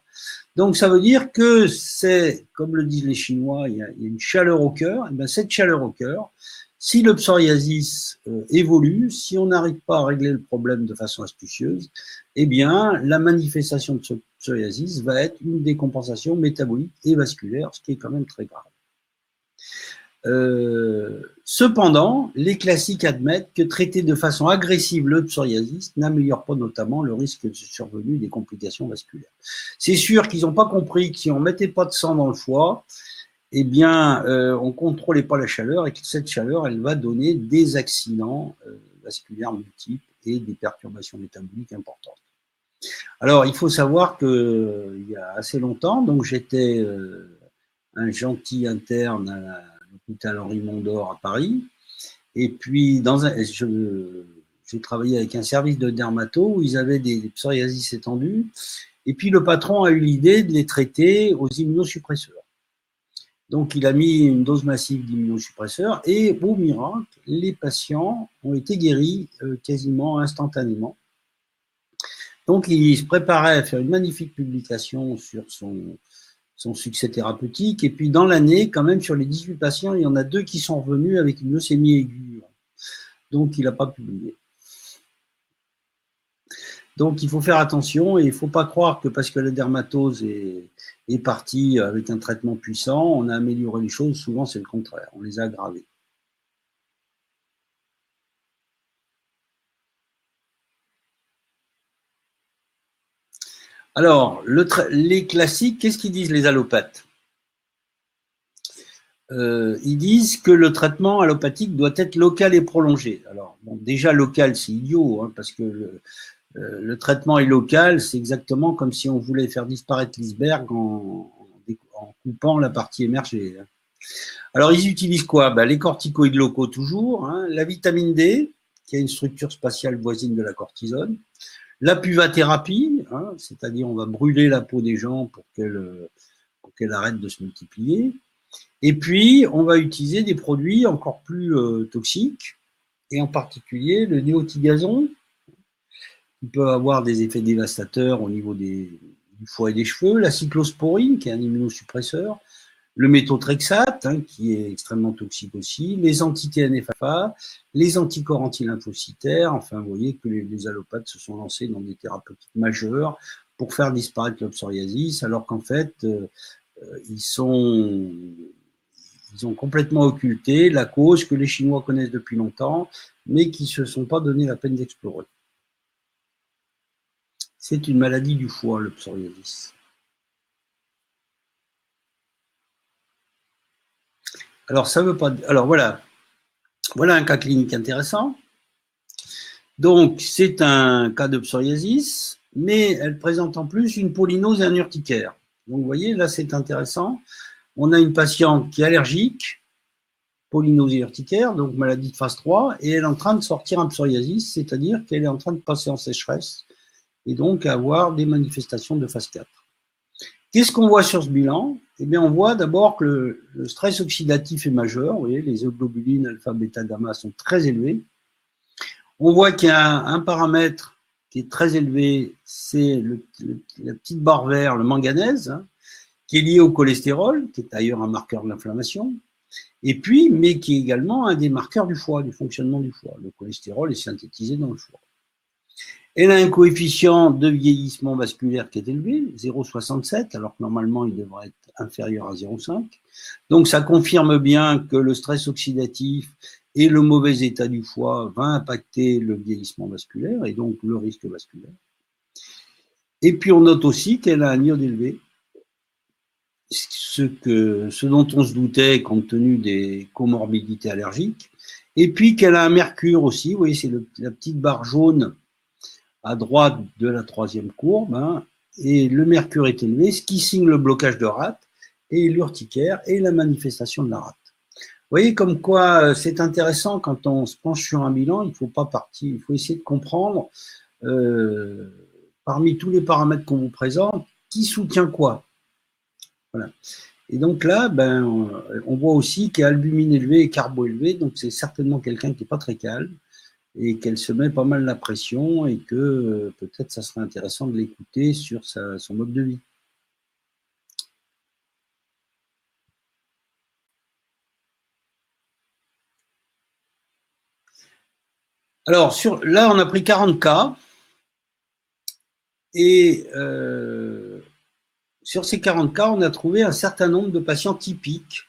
Donc ça veut dire que c'est, comme le disent les Chinois, il y a une chaleur au cœur. Et bien cette chaleur au cœur, si le psoriasis évolue, si on n'arrive pas à régler le problème de façon astucieuse, eh bien la manifestation de ce psoriasis va être une décompensation métabolique et vasculaire, ce qui est quand même très grave. Cependant, les classiques admettent que traiter de façon agressive le psoriasis n'améliore pas notamment le risque de survenue des complications vasculaires. C'est sûr qu'ils n'ont pas compris que si on ne mettait pas de sang dans le foie, eh bien, on ne contrôlait pas la chaleur et que cette chaleur, elle va donner des accidents vasculaires multiples et des perturbations métaboliques importantes. Alors, il faut savoir qu'il y a assez longtemps, donc j'étais un gentil interne à l'hôpital Henri Mondor à Paris. Et puis, j'ai travaillé avec un service de dermato où ils avaient des psoriasis étendus. Et puis, le patron a eu l'idée de les traiter aux immunosuppresseurs. Donc, il a mis une dose massive d'immunosuppresseurs et, au miracle, les patients ont été guéris quasiment instantanément. Donc, il se préparait à faire une magnifique publication sur son succès thérapeutique. Et puis, dans l'année, quand même, sur les 18 patients, il y en a 2 qui sont revenus avec une leucémie aiguë. Donc, il n'a pas publié. Donc, il faut faire attention et il ne faut pas croire que parce que la dermatose est partie avec un traitement puissant, on a amélioré les choses. Souvent, c'est le contraire. On les a aggravées. Alors, les classiques, qu'est-ce qu'ils disent les allopathes? Ils disent que le traitement allopathique doit être local et prolongé. Alors, bon, déjà, local, c'est idiot, hein, parce que le traitement est local, c'est exactement comme si on voulait faire disparaître l'iceberg en coupant la partie émergée. Alors, ils utilisent quoi? Les corticoïdes locaux toujours, hein, la vitamine D, qui a une structure spatiale voisine de la cortisone, la puvathérapie, hein, c'est-à-dire on va brûler la peau des gens pour qu'elle arrête de se multiplier. Et puis, on va utiliser des produits encore plus toxiques, et en particulier le néotigazon, qui peut avoir des effets dévastateurs au niveau du foie et des cheveux, la cyclosporine, qui est un immunosuppresseur, le méthotrexate, hein, qui est extrêmement toxique aussi, les anti-TNF-alpha, les anticorps antilymphocytaires. Enfin, vous voyez que les allopathes se sont lancés dans des thérapeutiques majeures pour faire disparaître le psoriasis, alors qu'en fait, ils ont complètement occulté la cause que les Chinois connaissent depuis longtemps, mais qui ne se sont pas donné la peine d'explorer. C'est une maladie du foie, le psoriasis. Alors, ça veut pas. Alors, voilà un cas clinique intéressant. Donc, c'est un cas de psoriasis, mais elle présente en plus une polynose et un urticaire. Donc, vous voyez, là, c'est intéressant. On a une patiente qui est allergique, polynose et urticaire, donc maladie de phase 3, et elle est en train de sortir un psoriasis, c'est-à-dire qu'elle est en train de passer en sécheresse et donc avoir des manifestations de phase 4. Qu'est-ce qu'on voit sur ce bilan? Eh bien, on voit d'abord que le stress oxydatif est majeur. Vous voyez, les globulines alpha, bêta, gamma sont très élevées. On voit qu'il y a un paramètre qui est très élevé, c'est la petite barre verte, le manganèse, hein, qui est lié au cholestérol, qui est d'ailleurs un marqueur de l'inflammation, et puis, mais qui est également un des marqueurs du foie, du fonctionnement du foie. Le cholestérol est synthétisé dans le foie. Elle a un coefficient de vieillissement vasculaire qui est élevé, 0,67, alors que normalement il devrait être inférieur à 0,5. Donc ça confirme bien que le stress oxydatif et le mauvais état du foie va impacter le vieillissement vasculaire et donc le risque vasculaire. Et puis on note aussi qu'elle a un iode élevé, ce dont on se doutait compte tenu des comorbidités allergiques. Et puis qu'elle a un mercure aussi, vous voyez, c'est la petite barre jaune à droite de la troisième courbe, hein, et le mercure est élevé, ce qui signe le blocage de rate et l'urticaire et la manifestation de la rate. Vous voyez comme quoi c'est intéressant quand on se penche sur un bilan, il faut pas partir, il faut essayer de comprendre parmi tous les paramètres qu'on vous présente, qui soutient quoi. Voilà. Et donc là, on voit aussi qu'il y a albumine élevée et carbo élevé, donc c'est certainement quelqu'un qui n'est pas très calme et qu'elle se met pas mal la pression et que peut-être ça serait intéressant de l'écouter sur son mode de vie. Alors, là, on a pris 40 cas et sur ces 40 cas, on a trouvé un certain nombre de patients typiques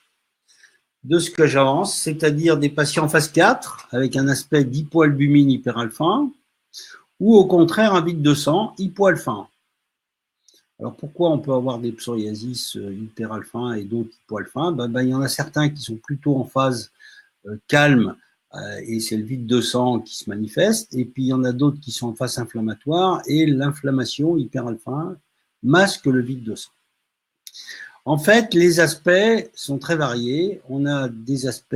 de ce que j'avance, c'est-à-dire des patients phase 4 avec un aspect d'hypoalbumine hyperalpha 1 ou au contraire un vide de sang hypoalpha 1. Alors pourquoi on peut avoir des psoriasis hyperalpha 1 et d'autres hypoalpha 1 ? Il y en a certains qui sont plutôt en phase calme et c'est le vide de sang qui se manifeste, et puis il y en a d'autres qui sont en phase inflammatoire et l'inflammation hyperalpha 1 masque le vide de sang. En fait, les aspects sont très variés. On a des aspects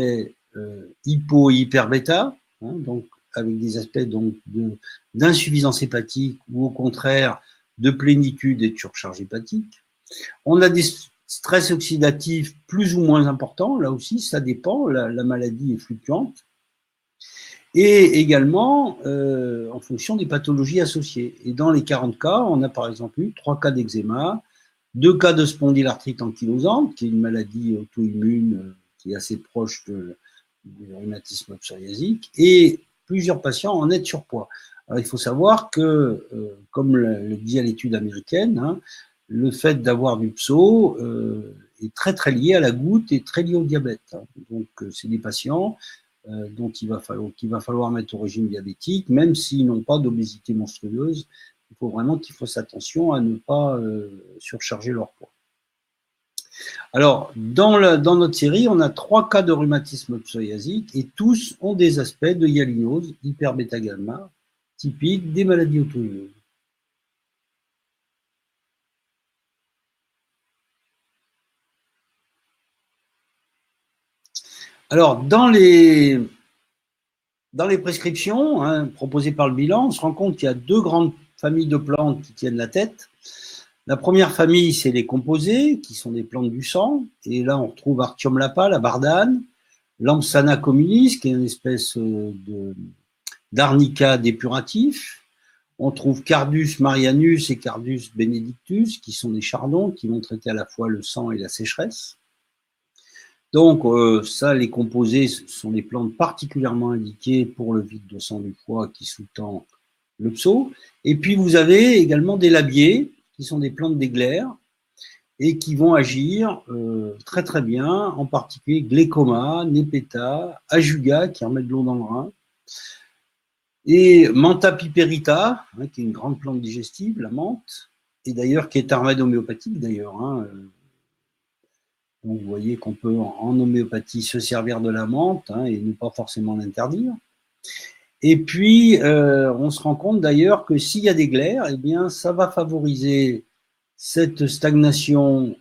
hypo et hyper-bêta, donc avec des aspects d'insuffisance hépatique ou au contraire de plénitude et de surcharge hépatique. On a des stress oxydatifs plus ou moins importants, là aussi ça dépend, la maladie est fluctuante. Et également en fonction des pathologies associées. Et dans les 40 cas, on a par exemple eu 3 cas d'eczéma, 2 cas de spondylarthrite ankylosante, qui est une maladie auto-immune qui est assez proche du rhumatisme psoriasique, et plusieurs patients en net surpoids. Alors il faut savoir que, comme le dit à l'étude américaine, le fait d'avoir du pso est très très lié à la goutte et très lié au diabète. Donc c'est des patients dont qu'il va falloir mettre au régime diabétique, même s'ils n'ont pas d'obésité monstrueuse. Il faut vraiment qu'ils fassent attention à ne pas surcharger leur poids. Alors, dans notre série, on a 3 cas de rhumatisme psoriasique et tous ont des aspects de hyalinose, hyper-bêta-gamma, typiques des maladies auto-immunes. Alors, dans les prescriptions proposées par le bilan, on se rend compte qu'il y a 2 grandes familles de plantes qui tiennent la tête. La première famille, c'est les composés, qui sont des plantes du sang. Et là, on retrouve Artium lapa, la bardane, Lampsana communis, qui est une espèce d'arnica dépuratif. On trouve Cardus marianus et Cardus benedictus, qui sont des chardons qui vont traiter à la fois le sang et la sécheresse. Donc, ça, les composés sont des plantes particulièrement indiquées pour le vide de sang du foie qui sous-tend le pso. Et puis, vous avez également des labiers, qui sont des plantes d'Egler et qui vont agir très très bien, en particulier Glécoma, Nepeta, Ajuga, qui remet de l'eau dans le rein, et Mentha piperita, qui est une grande plante digestive, la menthe, et d'ailleurs qui est un remède homéopathique d'ailleurs. Donc vous voyez qu'on peut en homéopathie se servir de la menthe et ne pas forcément l'interdire. Et puis on se rend compte d'ailleurs que s'il y a des glaires, eh bien ça va favoriser cette stagnation,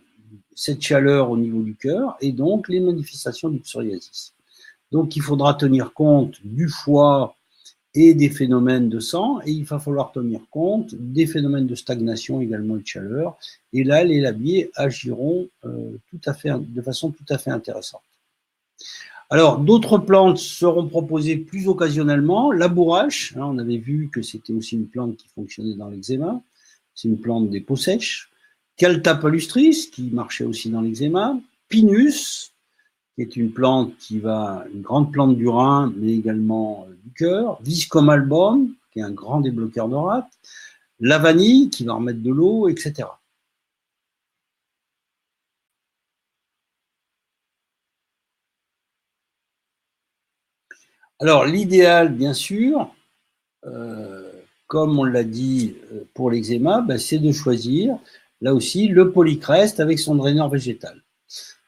cette chaleur au niveau du cœur et donc les manifestations du psoriasis. Donc il faudra tenir compte du foie et des phénomènes de sang, et il va falloir tenir compte des phénomènes de stagnation également et de chaleur. Et là, les labiers agiront de façon tout à fait intéressante. Alors, d'autres plantes seront proposées plus occasionnellement. La bourrache, on avait vu que c'était aussi une plante qui fonctionnait dans l'eczéma. C'est une plante des peaux sèches. Caltha palustris, qui marchait aussi dans l'eczéma. Pinus, qui est une plante une grande plante du rein, mais également du cœur. Viscum album, qui est un grand débloqueur de rate. La vanille, qui va remettre de l'eau, etc. Alors, l'idéal, bien sûr, comme on l'a dit pour l'eczéma, c'est de choisir, là aussi, le polycrest avec son draineur végétal.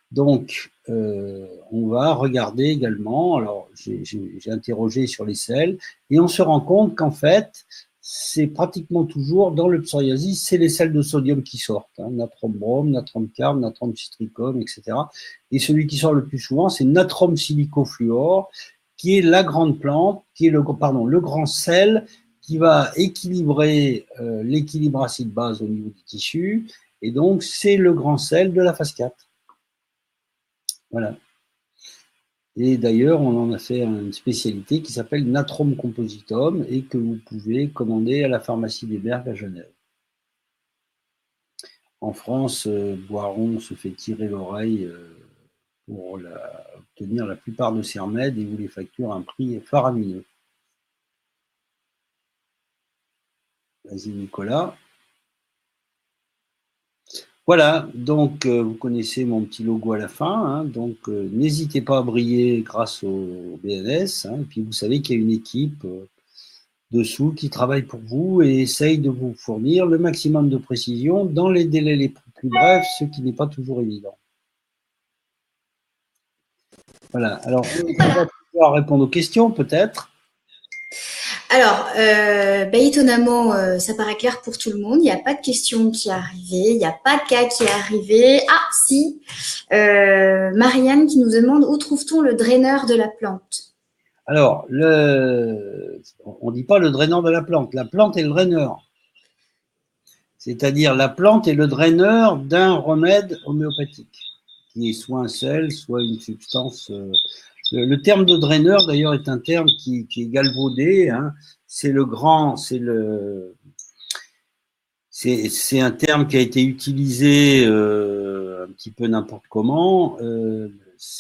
Donc, on va regarder également, alors j'ai interrogé sur les sels, et on se rend compte qu'en fait, c'est pratiquement toujours, dans le psoriasis, c'est les sels de sodium qui sortent, natrum brome, natrum carbe, natrum citricum, etc. Et celui qui sort le plus souvent, c'est natrum silicofluor, qui est la grande plante, qui est le grand sel qui va équilibrer l'équilibre acide-base au niveau des tissus, et donc c'est le grand sel de la phase 4. Voilà. Et d'ailleurs, on en a fait une spécialité qui s'appelle Natrum compositum et que vous pouvez commander à la pharmacie des Bergues à Genève. En France, Boiron se fait tirer l'oreille pour obtenir la plupart de ses remèdes et vous les facture à un prix faramineux. Vas-y Nicolas. Voilà, donc vous connaissez mon petit logo à la fin, hein, donc n'hésitez pas à briller grâce au BNS, hein, et puis vous savez qu'il y a une équipe dessous qui travaille pour vous et essaye de vous fournir le maximum de précision dans les délais les plus brefs, ce qui n'est pas toujours évident. Voilà, alors on va pouvoir répondre aux questions peut-être. Alors, étonnamment, ça paraît clair pour tout le monde. Il n'y a pas de question qui est arrivée, il n'y a pas de cas qui est arrivé. Ah, si, Marianne qui nous demande où trouve-t-on le draineur de la plante? Alors, on ne dit pas le draineur de la plante est le draineur. C'est-à-dire la plante est le draineur d'un remède homéopathique, qui est soit un sel, soit une substance. Le terme de draineur, d'ailleurs, est un terme qui est galvaudé. Hein. C'est un terme qui a été utilisé un petit peu n'importe comment.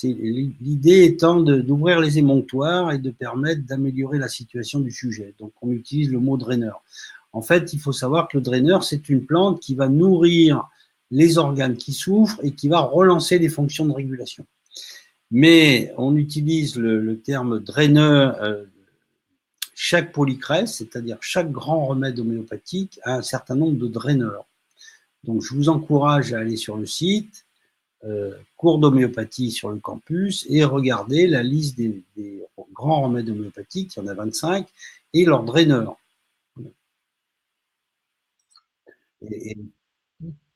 L'idée étant d'ouvrir les émonctoires et de permettre d'améliorer la situation du sujet. Donc, on utilise le mot draineur. En fait, il faut savoir que le draineur, c'est une plante qui va nourrir les organes qui souffrent et qui va relancer les fonctions de régulation. Mais on utilise le terme draineur, chaque polycrèse, c'est-à-dire chaque grand remède homéopathique, a un certain nombre de draineurs. Donc, je vous encourage à aller sur le site, cours d'homéopathie sur le campus, et regarder la liste des grands remèdes homéopathiques, il y en a 25, et leurs draineurs. Et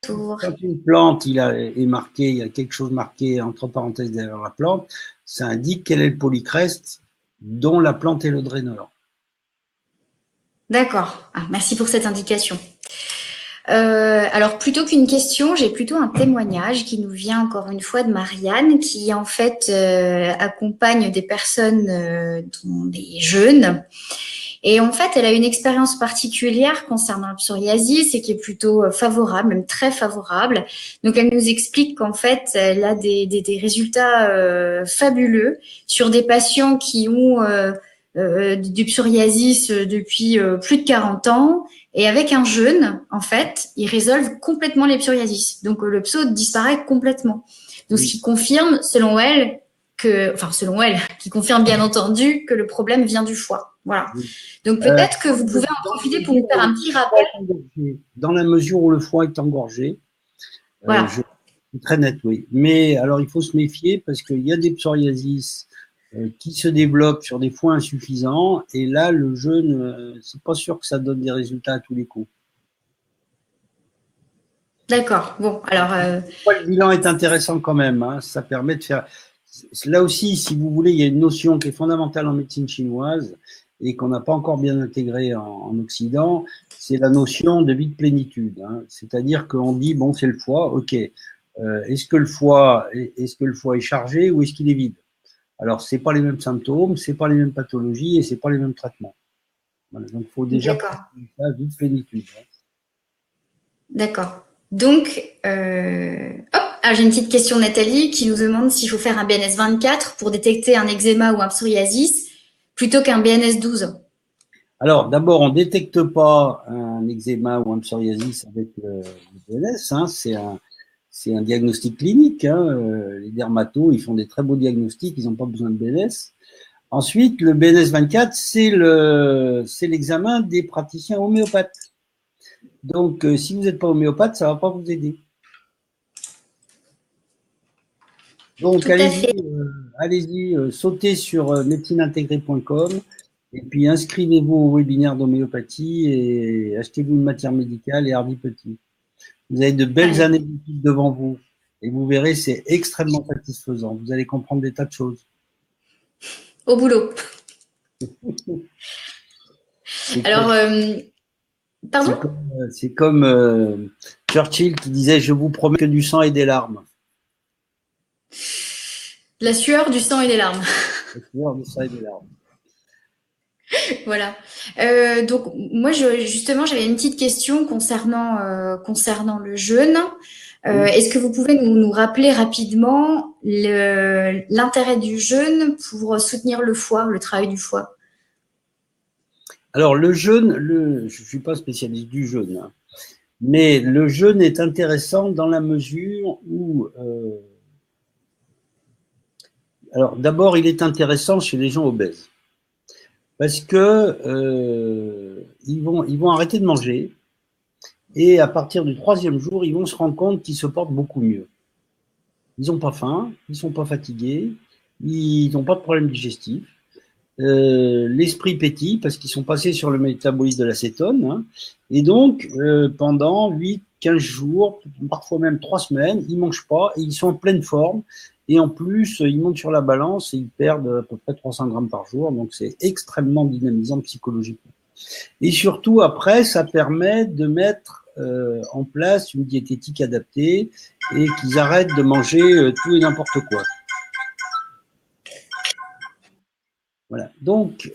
quand une plante est marquée, il y a quelque chose marqué entre parenthèses derrière la plante, ça indique quel est le polycreste dont la plante est le draineur. D'accord. Ah, merci pour cette indication. Alors, plutôt qu'une question, j'ai plutôt un témoignage qui nous vient encore une fois de Marianne, qui en fait accompagne des personnes, dont des jeunes. Et en fait, elle a une expérience particulière concernant la psoriasis et qui est plutôt favorable, même très favorable. Donc, elle nous explique qu'en fait, elle a des résultats fabuleux sur des patients qui ont du psoriasis depuis plus de 40 ans. Et avec un jeûne, en fait, ils résolvent complètement les psoriasis. Donc, le pso disparaît complètement. Donc, ce qui confirme, selon elle, qui confirme bien entendu que le problème vient du foie. Voilà. Donc, peut-être que vous pouvez en profiter pour nous faire un petit rappel. Dans la mesure où le foie est engorgé, voilà. C'est très net, oui. Mais alors, il faut se méfier parce qu'il y a des psoriasis qui se développent sur des foies insuffisants. Et là, le jeûne, c'est pas sûr que ça donne des résultats à tous les coups. D'accord. Bon, alors. Le bilan est intéressant quand même. Hein. Ça permet de faire. Là aussi, si vous voulez, il y a une notion qui est fondamentale en médecine chinoise et qu'on n'a pas encore bien intégrée en Occident, c'est la notion de vide plénitude. Hein. C'est-à-dire qu'on dit, bon, c'est le foie, ok. Est-ce que le foie est chargé ou est-ce qu'il est vide? Alors, c'est pas les mêmes symptômes, c'est pas les mêmes pathologies et c'est pas les mêmes traitements. Voilà, donc, il faut déjà ça, vide plénitude. Hein. D'accord. Donc, j'ai une petite question de Nathalie qui nous demande s'il faut faire un BNS 24 pour détecter un eczéma ou un psoriasis plutôt qu'un BNS 12. Alors, d'abord, on ne détecte pas un eczéma ou un psoriasis avec le BNS. Hein, c'est un diagnostic clinique. Hein. Les dermatos, ils font des très beaux diagnostics, ils n'ont pas besoin de BNS. Ensuite, le BNS 24, c'est l'examen des praticiens homéopathes. Donc, si vous n'êtes pas homéopathe, ça ne va pas vous aider. Donc, allez-y, sautez sur médecineintégrée.com et puis inscrivez-vous au webinaire d'homéopathie et achetez-vous une matière médicale et Hardy Petit. Vous avez de belles années d'études devant vous et vous verrez, c'est extrêmement satisfaisant. Vous allez comprendre des tas de choses. Au boulot. Alors, pardon ? C'est comme Churchill qui disait « Je vous promets que du sang et des larmes ». La sueur, du sang et des larmes. La sueur, du sang et des larmes. Voilà. Donc moi, justement, j'avais une petite question concernant le jeûne. Est-ce que vous pouvez nous rappeler rapidement l'intérêt du jeûne pour soutenir le foie, le travail du foie? Alors le jeûne, je ne suis pas spécialiste du jeûne, hein, Mais le jeûne est intéressant dans la mesure où, alors d'abord, il est intéressant chez les gens obèses parce que ils vont arrêter de manger et à partir du 3e jour, ils vont se rendre compte qu'ils se portent beaucoup mieux. Ils n'ont pas faim, ils ne sont pas fatigués, ils n'ont pas de problème digestif. L'esprit pétille parce qu'ils sont passés sur le métabolisme de l'acétone. Hein, et donc, pendant 8-15 jours, parfois même 3 semaines, ils ne mangent pas et ils sont en pleine forme. Et en plus, ils montent sur la balance et ils perdent à peu près 300 grammes par jour. Donc, c'est extrêmement dynamisant psychologiquement. Et surtout, après, ça permet de mettre en place une diététique adaptée et qu'ils arrêtent de manger tout et n'importe quoi. Voilà. Donc,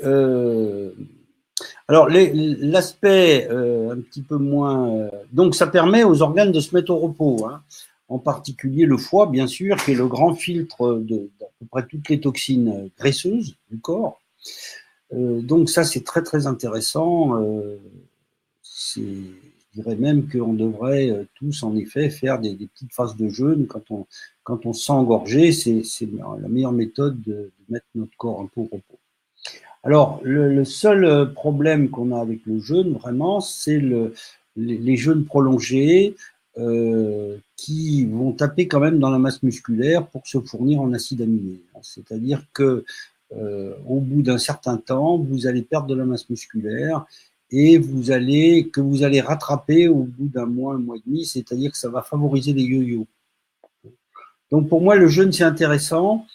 alors l'aspect un petit peu moins, donc ça permet aux organes de se mettre au repos, hein, en particulier le foie, bien sûr, qui est le grand filtre d'à peu près toutes les toxines graisseuses du corps. Donc ça, c'est très très intéressant. Je dirais même qu'on devrait tous, en effet, faire des petites phases de jeûne quand on se sent engorgé. C'est la meilleure méthode de mettre notre corps un peu au repos. Alors, le seul problème qu'on a avec le jeûne, vraiment, c'est les jeûnes prolongés qui vont taper quand même dans la masse musculaire pour se fournir en acides aminés. C'est-à-dire que au bout d'un certain temps, vous allez perdre de la masse musculaire et que vous allez rattraper au bout d'un mois et demi, c'est-à-dire que ça va favoriser les yo-yo. Donc pour moi, le jeûne, c'est intéressant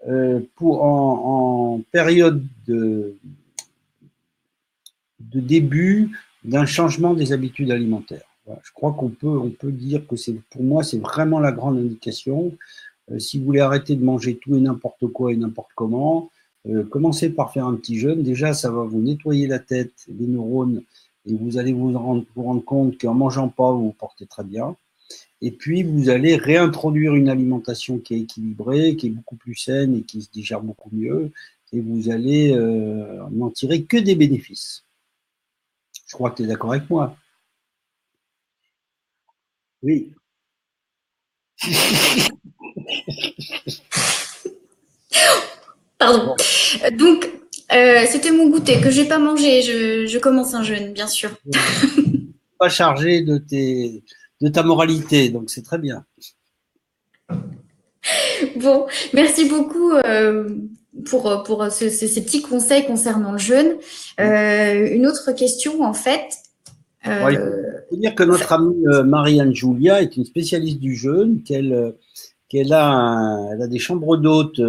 en période de début d'un changement des habitudes alimentaires. Voilà, je crois qu'on peut dire que pour moi, c'est vraiment la grande indication. Si vous voulez arrêter de manger tout et n'importe quoi et n'importe comment, commencez par faire un petit jeûne. Déjà, ça va vous nettoyer la tête, les neurones, et vous allez vous rendre compte qu'en mangeant pas, vous vous portez très bien. Et puis, vous allez réintroduire une alimentation qui est équilibrée, qui est beaucoup plus saine et qui se digère beaucoup mieux. Et vous allez n'en tirer que des bénéfices. Je crois que tu es d'accord avec moi. Oui. Pardon. Donc, c'était mon goûter que je n'ai pas mangé. Je commence un jeûne, bien sûr. Pas chargé de ta moralité, donc c'est très bien. Bon, merci beaucoup pour ces petits conseils concernant le jeûne. Une autre question, en fait. Il faut dire que notre amie Marie-Anne Julia est une spécialiste du jeûne, elle a des chambres d'hôtes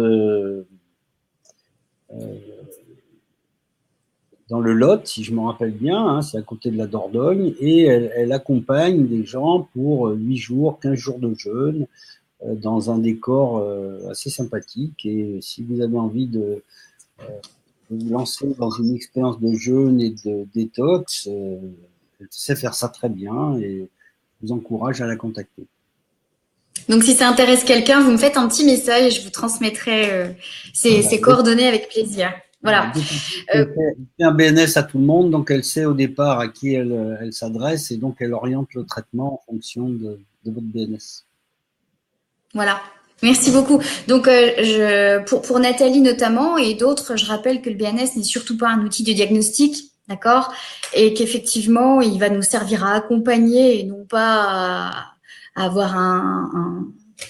dans le Lot, si je me rappelle bien, hein, c'est à côté de la Dordogne, et elle accompagne des gens pour 8 jours, 15 jours de jeûne, dans un décor assez sympathique. Et si vous avez envie de vous lancer dans une expérience de jeûne et de détox, elle sait faire ça très bien et je vous encourage à la contacter. Donc, si ça intéresse quelqu'un, vous me faites un petit message et je vous transmettrai ses coordonnées avec plaisir. Voilà. Elle fait un BNS à tout le monde, donc elle sait au départ à qui elle s'adresse et donc elle oriente le traitement en fonction de votre BNS. Voilà. Merci beaucoup. Donc, pour Nathalie notamment et d'autres, je rappelle que le BNS n'est surtout pas un outil de diagnostic, d'accord, et qu'effectivement, il va nous servir à accompagner et non pas à avoir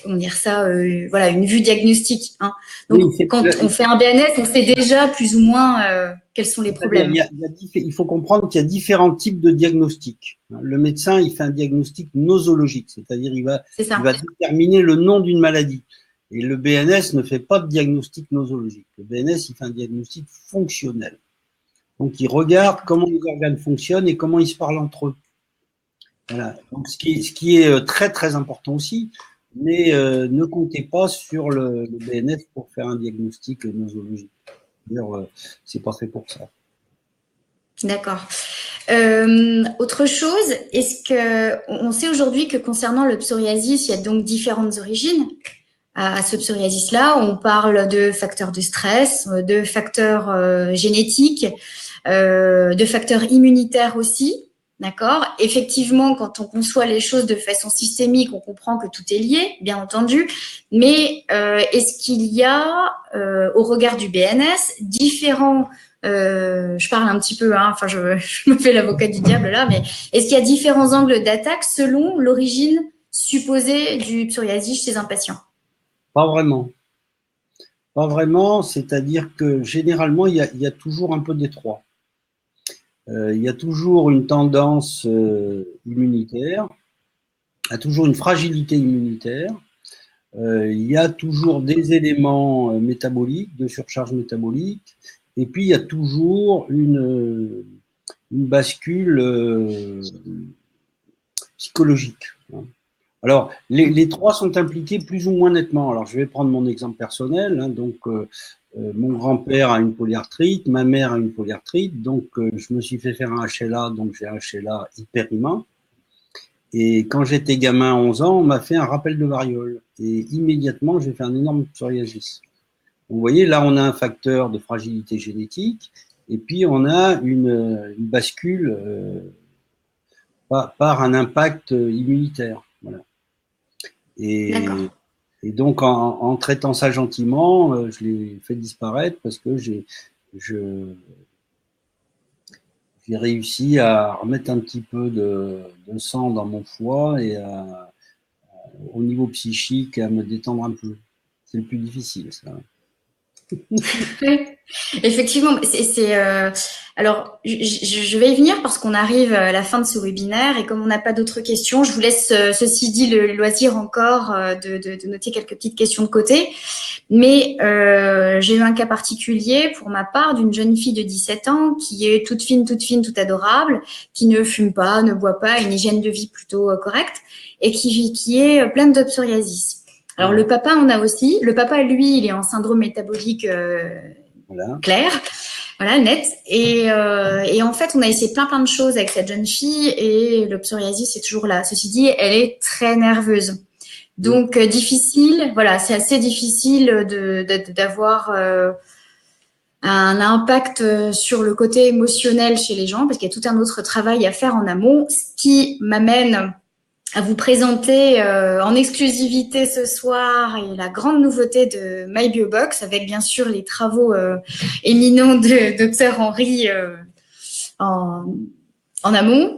comment dire ça, voilà, une vue diagnostique. Hein. Donc, oui, quand on fait un BNS, on sait déjà plus ou moins quels sont les problèmes. Il faut comprendre qu'il y a différents types de diagnostics. Le médecin, il fait un diagnostic nosologique, c'est-à-dire il va déterminer le nom d'une maladie. Et le BNS ne fait pas de diagnostic nosologique. Le BNS, il fait un diagnostic fonctionnel. Donc, il regarde comment les organes fonctionnent et comment ils se parlent entre eux. Voilà. Donc, ce qui est très, très important aussi, mais ne comptez pas sur le BNS pour faire un diagnostic nosologique. C'est pas fait pour ça. D'accord. Autre chose, on sait aujourd'hui que concernant le psoriasis, il y a donc différentes origines à ce psoriasis-là. On parle de facteurs de stress, de facteurs génétiques, de facteurs immunitaires aussi. D'accord. Effectivement, quand on conçoit les choses de façon systémique, on comprend que tout est lié, bien entendu. Mais est-ce qu'il y a, au regard du BNS, différents, je parle un petit peu, hein, enfin je me fais l'avocat du diable là, mais est-ce qu'il y a différents angles d'attaque selon l'origine supposée du psoriasis chez un patient? Pas vraiment. Pas vraiment, c'est-à-dire que généralement, il y a toujours un peu des trois. Il y a toujours une tendance immunitaire, il y a toujours une fragilité immunitaire, il y a toujours des éléments métaboliques, de surcharge métabolique, et puis il y a toujours une bascule psychologique. Alors, les trois sont impliqués plus ou moins nettement. Alors, je vais prendre mon exemple personnel. Donc, mon grand-père a une polyarthrite, ma mère a une polyarthrite. Donc, je me suis fait faire un HLA, donc j'ai un HLA hyperhumain. Et quand j'étais gamin à 11 ans, on m'a fait un rappel de variole. Et immédiatement, j'ai fait un énorme psoriasis. Vous voyez, là, on a un facteur de fragilité génétique. Et puis, on a une bascule par un impact immunitaire. Voilà. Et donc, en traitant ça gentiment, je l'ai fait disparaître parce que j'ai réussi à remettre un petit peu de sang dans mon foie et au niveau psychique à me détendre un peu. C'est le plus difficile, ça. Effectivement, alors je vais y venir parce qu'on arrive à la fin de ce webinaire et comme on n'a pas d'autres questions, je vous laisse ceci dit le loisir encore de noter quelques petites questions de côté. Mais j'ai eu un cas particulier pour ma part d'une jeune fille de 17 ans qui est toute fine, toute adorable, qui ne fume pas, ne boit pas, une hygiène de vie plutôt correcte et qui est pleine de psoriasis. Alors, le papa en a aussi. Le papa, lui, il est en syndrome métabolique clair, voilà, net. Et en fait, on a essayé plein de choses avec cette jeune fille et le psoriasis est toujours là. Ceci dit, elle est très nerveuse. Donc, difficile, voilà, c'est assez difficile d'avoir un impact sur le côté émotionnel chez les gens parce qu'il y a tout un autre travail à faire en amont, ce qui m'amène à vous présenter en exclusivité ce soir et la grande nouveauté de MyBiobox avec bien sûr les travaux éminents de Dr Henri en amont.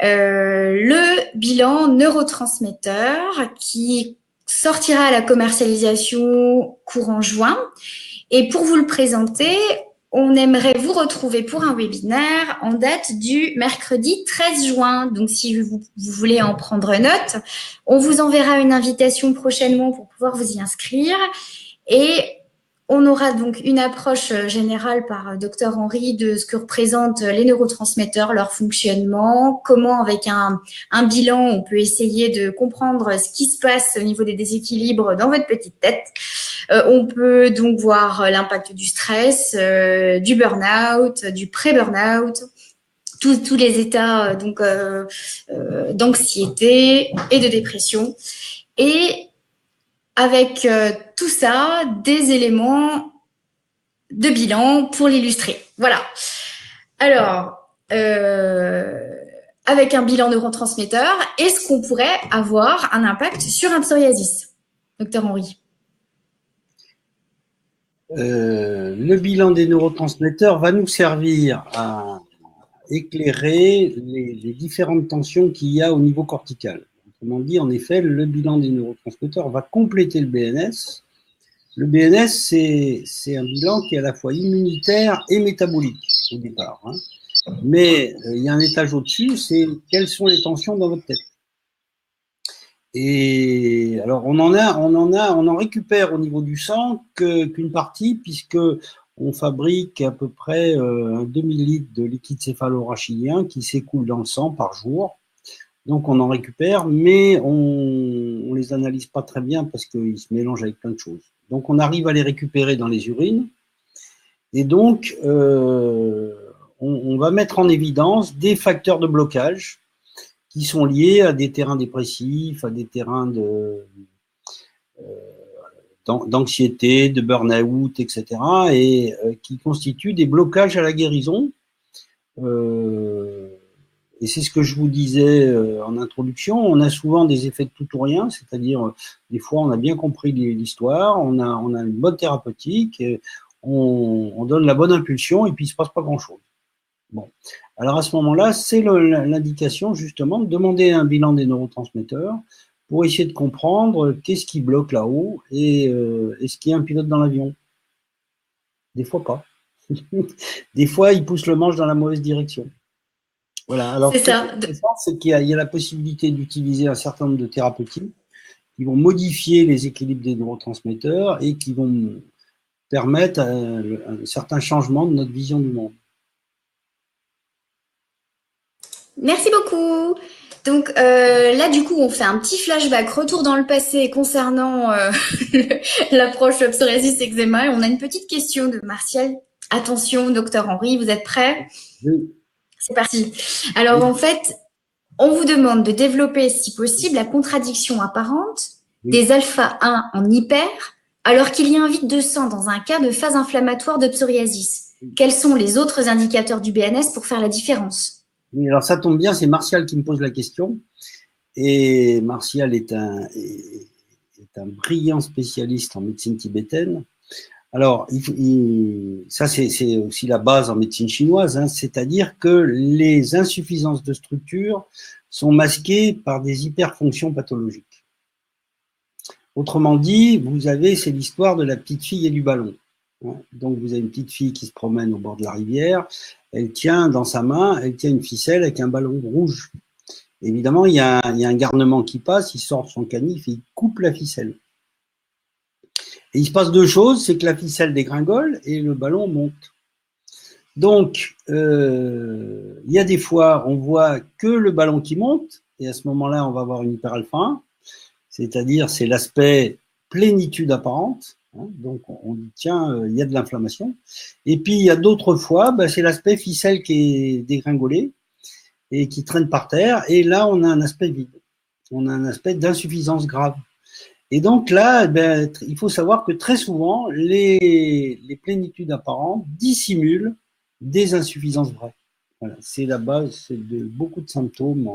Le bilan neurotransmetteur qui sortira à la commercialisation courant juin. Et pour vous le présenter, on aimerait vous retrouver pour un webinaire en date du mercredi 13 juin. Donc, si vous voulez en prendre note, on vous enverra une invitation prochainement pour pouvoir vous y inscrire. Et on aura donc une approche générale par Dr Henri de ce que représentent les neurotransmetteurs, leur fonctionnement, comment avec un bilan, on peut essayer de comprendre ce qui se passe au niveau des déséquilibres dans votre petite tête. On peut donc voir l'impact du stress, du burn-out, du pré-burn-out, tous les états donc d'anxiété et de dépression. Et avec tout ça, des éléments de bilan pour l'illustrer. Voilà. Alors, avec un bilan neurotransmetteur, est-ce qu'on pourrait avoir un impact sur un psoriasis, Dr Henri? Le bilan des neurotransmetteurs va nous servir à éclairer les différentes tensions qu'il y a au niveau cortical. Autrement dit, en effet, le bilan des neurotransmetteurs va compléter le BNS. Le BNS, c'est un bilan qui est à la fois immunitaire et métabolique au départ. Mais il y a un étage au-dessus, c'est quelles sont les tensions dans votre tête. Et alors, on en récupère au niveau du sang qu'une partie, puisque on fabrique à peu près un demi-litre de liquide céphalorachidien qui s'écoule dans le sang par jour. Donc, on en récupère, mais on les analyse pas très bien parce qu'ils se mélangent avec plein de choses. Donc, on arrive à les récupérer dans les urines. Et donc, on va mettre en évidence des facteurs de blocage qui sont liés à des terrains dépressifs, à des terrains d'anxiété, de burn-out, etc., et qui constituent des blocages à la guérison. Et c'est ce que je vous disais en introduction, on a souvent des effets de tout ou rien, c'est-à-dire des fois on a bien compris l'histoire, on a une bonne thérapeutique, on donne la bonne impulsion et puis il ne se passe pas grand-chose. Bon. Alors à ce moment-là, c'est l'indication justement de demander un bilan des neurotransmetteurs pour essayer de comprendre qu'est-ce qui bloque là-haut et est-ce qu'il y a un pilote dans l'avion. Des fois pas. Des fois, il pousse le manche dans la mauvaise direction. Voilà. Alors, C'est ce qui est ça. intéressant, c'est qu'il y a la possibilité d'utiliser un certain nombre de thérapeutiques qui vont modifier les équilibres des neurotransmetteurs et qui vont permettre un certain changement de notre vision du monde. Merci beaucoup. Donc là, du coup, on fait un petit flashback, retour dans le passé concernant l'approche psoriasis eczéma. Et on a une petite question de Martial. Attention, docteur Henri, vous êtes prêts? Oui. C'est parti. Alors en fait, on vous demande de développer, si possible, la contradiction apparente des alpha-1 en hyper, alors qu'il y a un vide de sang dans un cas de phase inflammatoire de psoriasis. Quels sont les autres indicateurs du BNS pour faire la différence? Oui, alors ça tombe bien, c'est Martial qui me pose la question. Et Martial est un brillant spécialiste en médecine tibétaine. Alors, ça c'est aussi la base en médecine chinoise, hein, c'est-à-dire que les insuffisances de structure sont masquées par des hyperfonctions pathologiques. Autrement dit, vous avez, c'est l'histoire de la petite fille et du ballon. Donc, vous avez une petite fille qui se promène au bord de la rivière, elle tient dans sa main, elle tient une ficelle avec un ballon rouge. Évidemment, il y a un garnement qui passe, il sort son canif et il coupe la ficelle. Et il se passe deux choses, c'est que la ficelle dégringole et le ballon monte. Donc, il y a des fois, on voit que le ballon qui monte, et à ce moment-là, on va avoir une hyperalpha 1, c'est-à-dire c'est l'aspect plénitude apparente. Hein, donc, on dit, tiens, il y a de l'inflammation. Et puis, il y a d'autres fois, c'est l'aspect ficelle qui est dégringolé et qui traîne par terre. Et là, on a un aspect vide. On a un aspect d'insuffisance grave. Et donc là, il faut savoir que très souvent, les plénitudes apparentes dissimulent des insuffisances vraies. Voilà, c'est la base de beaucoup de symptômes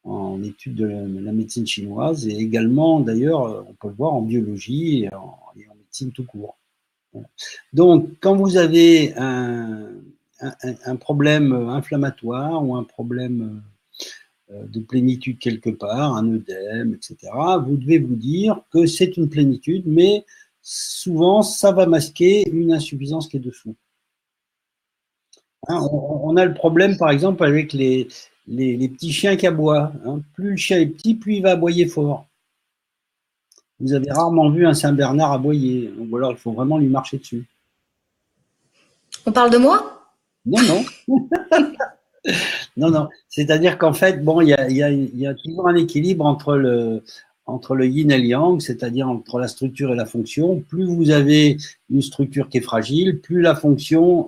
en études de la médecine chinoise et également, d'ailleurs, on peut le voir en biologie et en médecine tout court. Voilà. Donc, quand vous avez un problème inflammatoire ou un problème de plénitude quelque part, un œdème, etc., vous devez vous dire que c'est une plénitude, mais souvent, ça va masquer une insuffisance qui est dessous. Hein, on a le problème, par exemple, avec les petits chiens qui aboient. Hein. Plus le chien est petit, plus il va aboyer fort. Vous avez rarement vu un Saint-Bernard aboyer, ou alors il faut vraiment lui marcher dessus. On parle de moi? Non, non. Non, non. C'est-à-dire qu'en fait, bon, il y a toujours un équilibre entre le yin et le yang, c'est-à-dire entre la structure et la fonction. Plus vous avez une structure qui est fragile,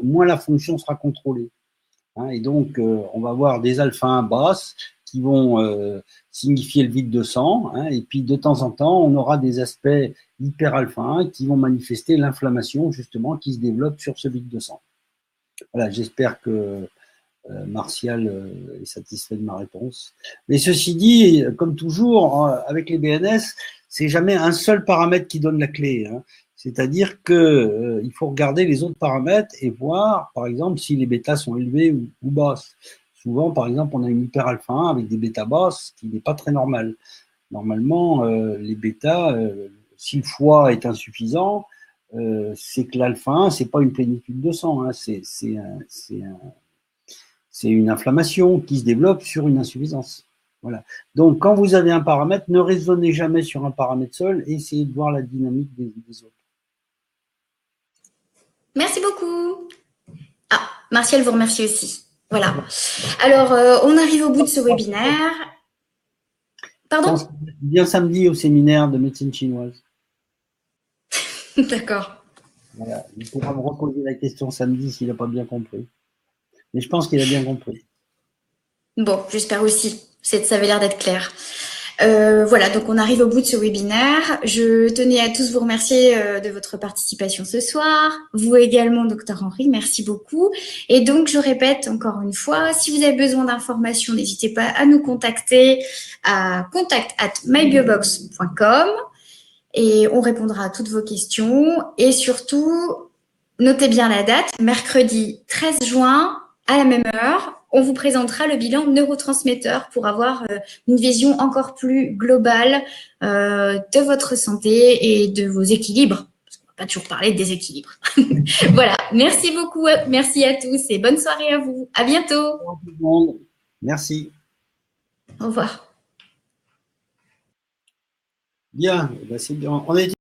moins la fonction sera contrôlée. Hein, et donc, on va avoir des alpha 1 basses qui vont signifier le vide de sang. Hein, et puis, de temps en temps, on aura des aspects hyper alpha 1 qui vont manifester l'inflammation, justement, qui se développe sur ce vide de sang. Voilà, j'espère que Martial est satisfait de ma réponse. Mais ceci dit, comme toujours, avec les BNS, c'est jamais un seul paramètre qui donne la clé. Hein. C'est-à-dire qu'il faut regarder les autres paramètres et voir, par exemple, si les bêtas sont élevés ou basses. Souvent, par exemple, on a une hyperalpha 1 avec des bêtas basses, ce qui n'est pas très normal. Normalement, les bêtas, si le foie est insuffisant, c'est que l'alpha 1, c'est pas une plénitude de sang, hein, c'est une inflammation qui se développe sur une insuffisance. Voilà. Donc, quand vous avez un paramètre, ne raisonnez jamais sur un paramètre seul et essayez de voir la dynamique des autres. Merci beaucoup. Ah, Martial vous remercie aussi. Voilà. Alors, on arrive au bout de ce webinaire. Pardon? Bien samedi au séminaire de médecine chinoise. D'accord. Voilà. Il pourra me reposer la question samedi s'il n'a pas bien compris. Mais je pense qu'il a bien compris. Bon, j'espère aussi. Ça avait l'air d'être clair. Voilà, donc on arrive au bout de ce webinaire. Je tenais à tous vous remercier de votre participation ce soir. Vous également, Dr Henri, merci beaucoup. Et donc, je répète encore une fois, si vous avez besoin d'informations, n'hésitez pas à nous contacter à contact@mybiobox.com et on répondra à toutes vos questions. Et surtout, notez bien la date, mercredi 13 juin, à la même heure, on vous présentera le bilan neurotransmetteur pour avoir une vision encore plus globale de votre santé et de vos équilibres. Parce qu'on ne va pas toujours parler de déséquilibre. Voilà, merci beaucoup, merci à tous et bonne soirée à vous. À bientôt. Au revoir tout le monde. Merci. Au revoir. Bien, c'est bien. On est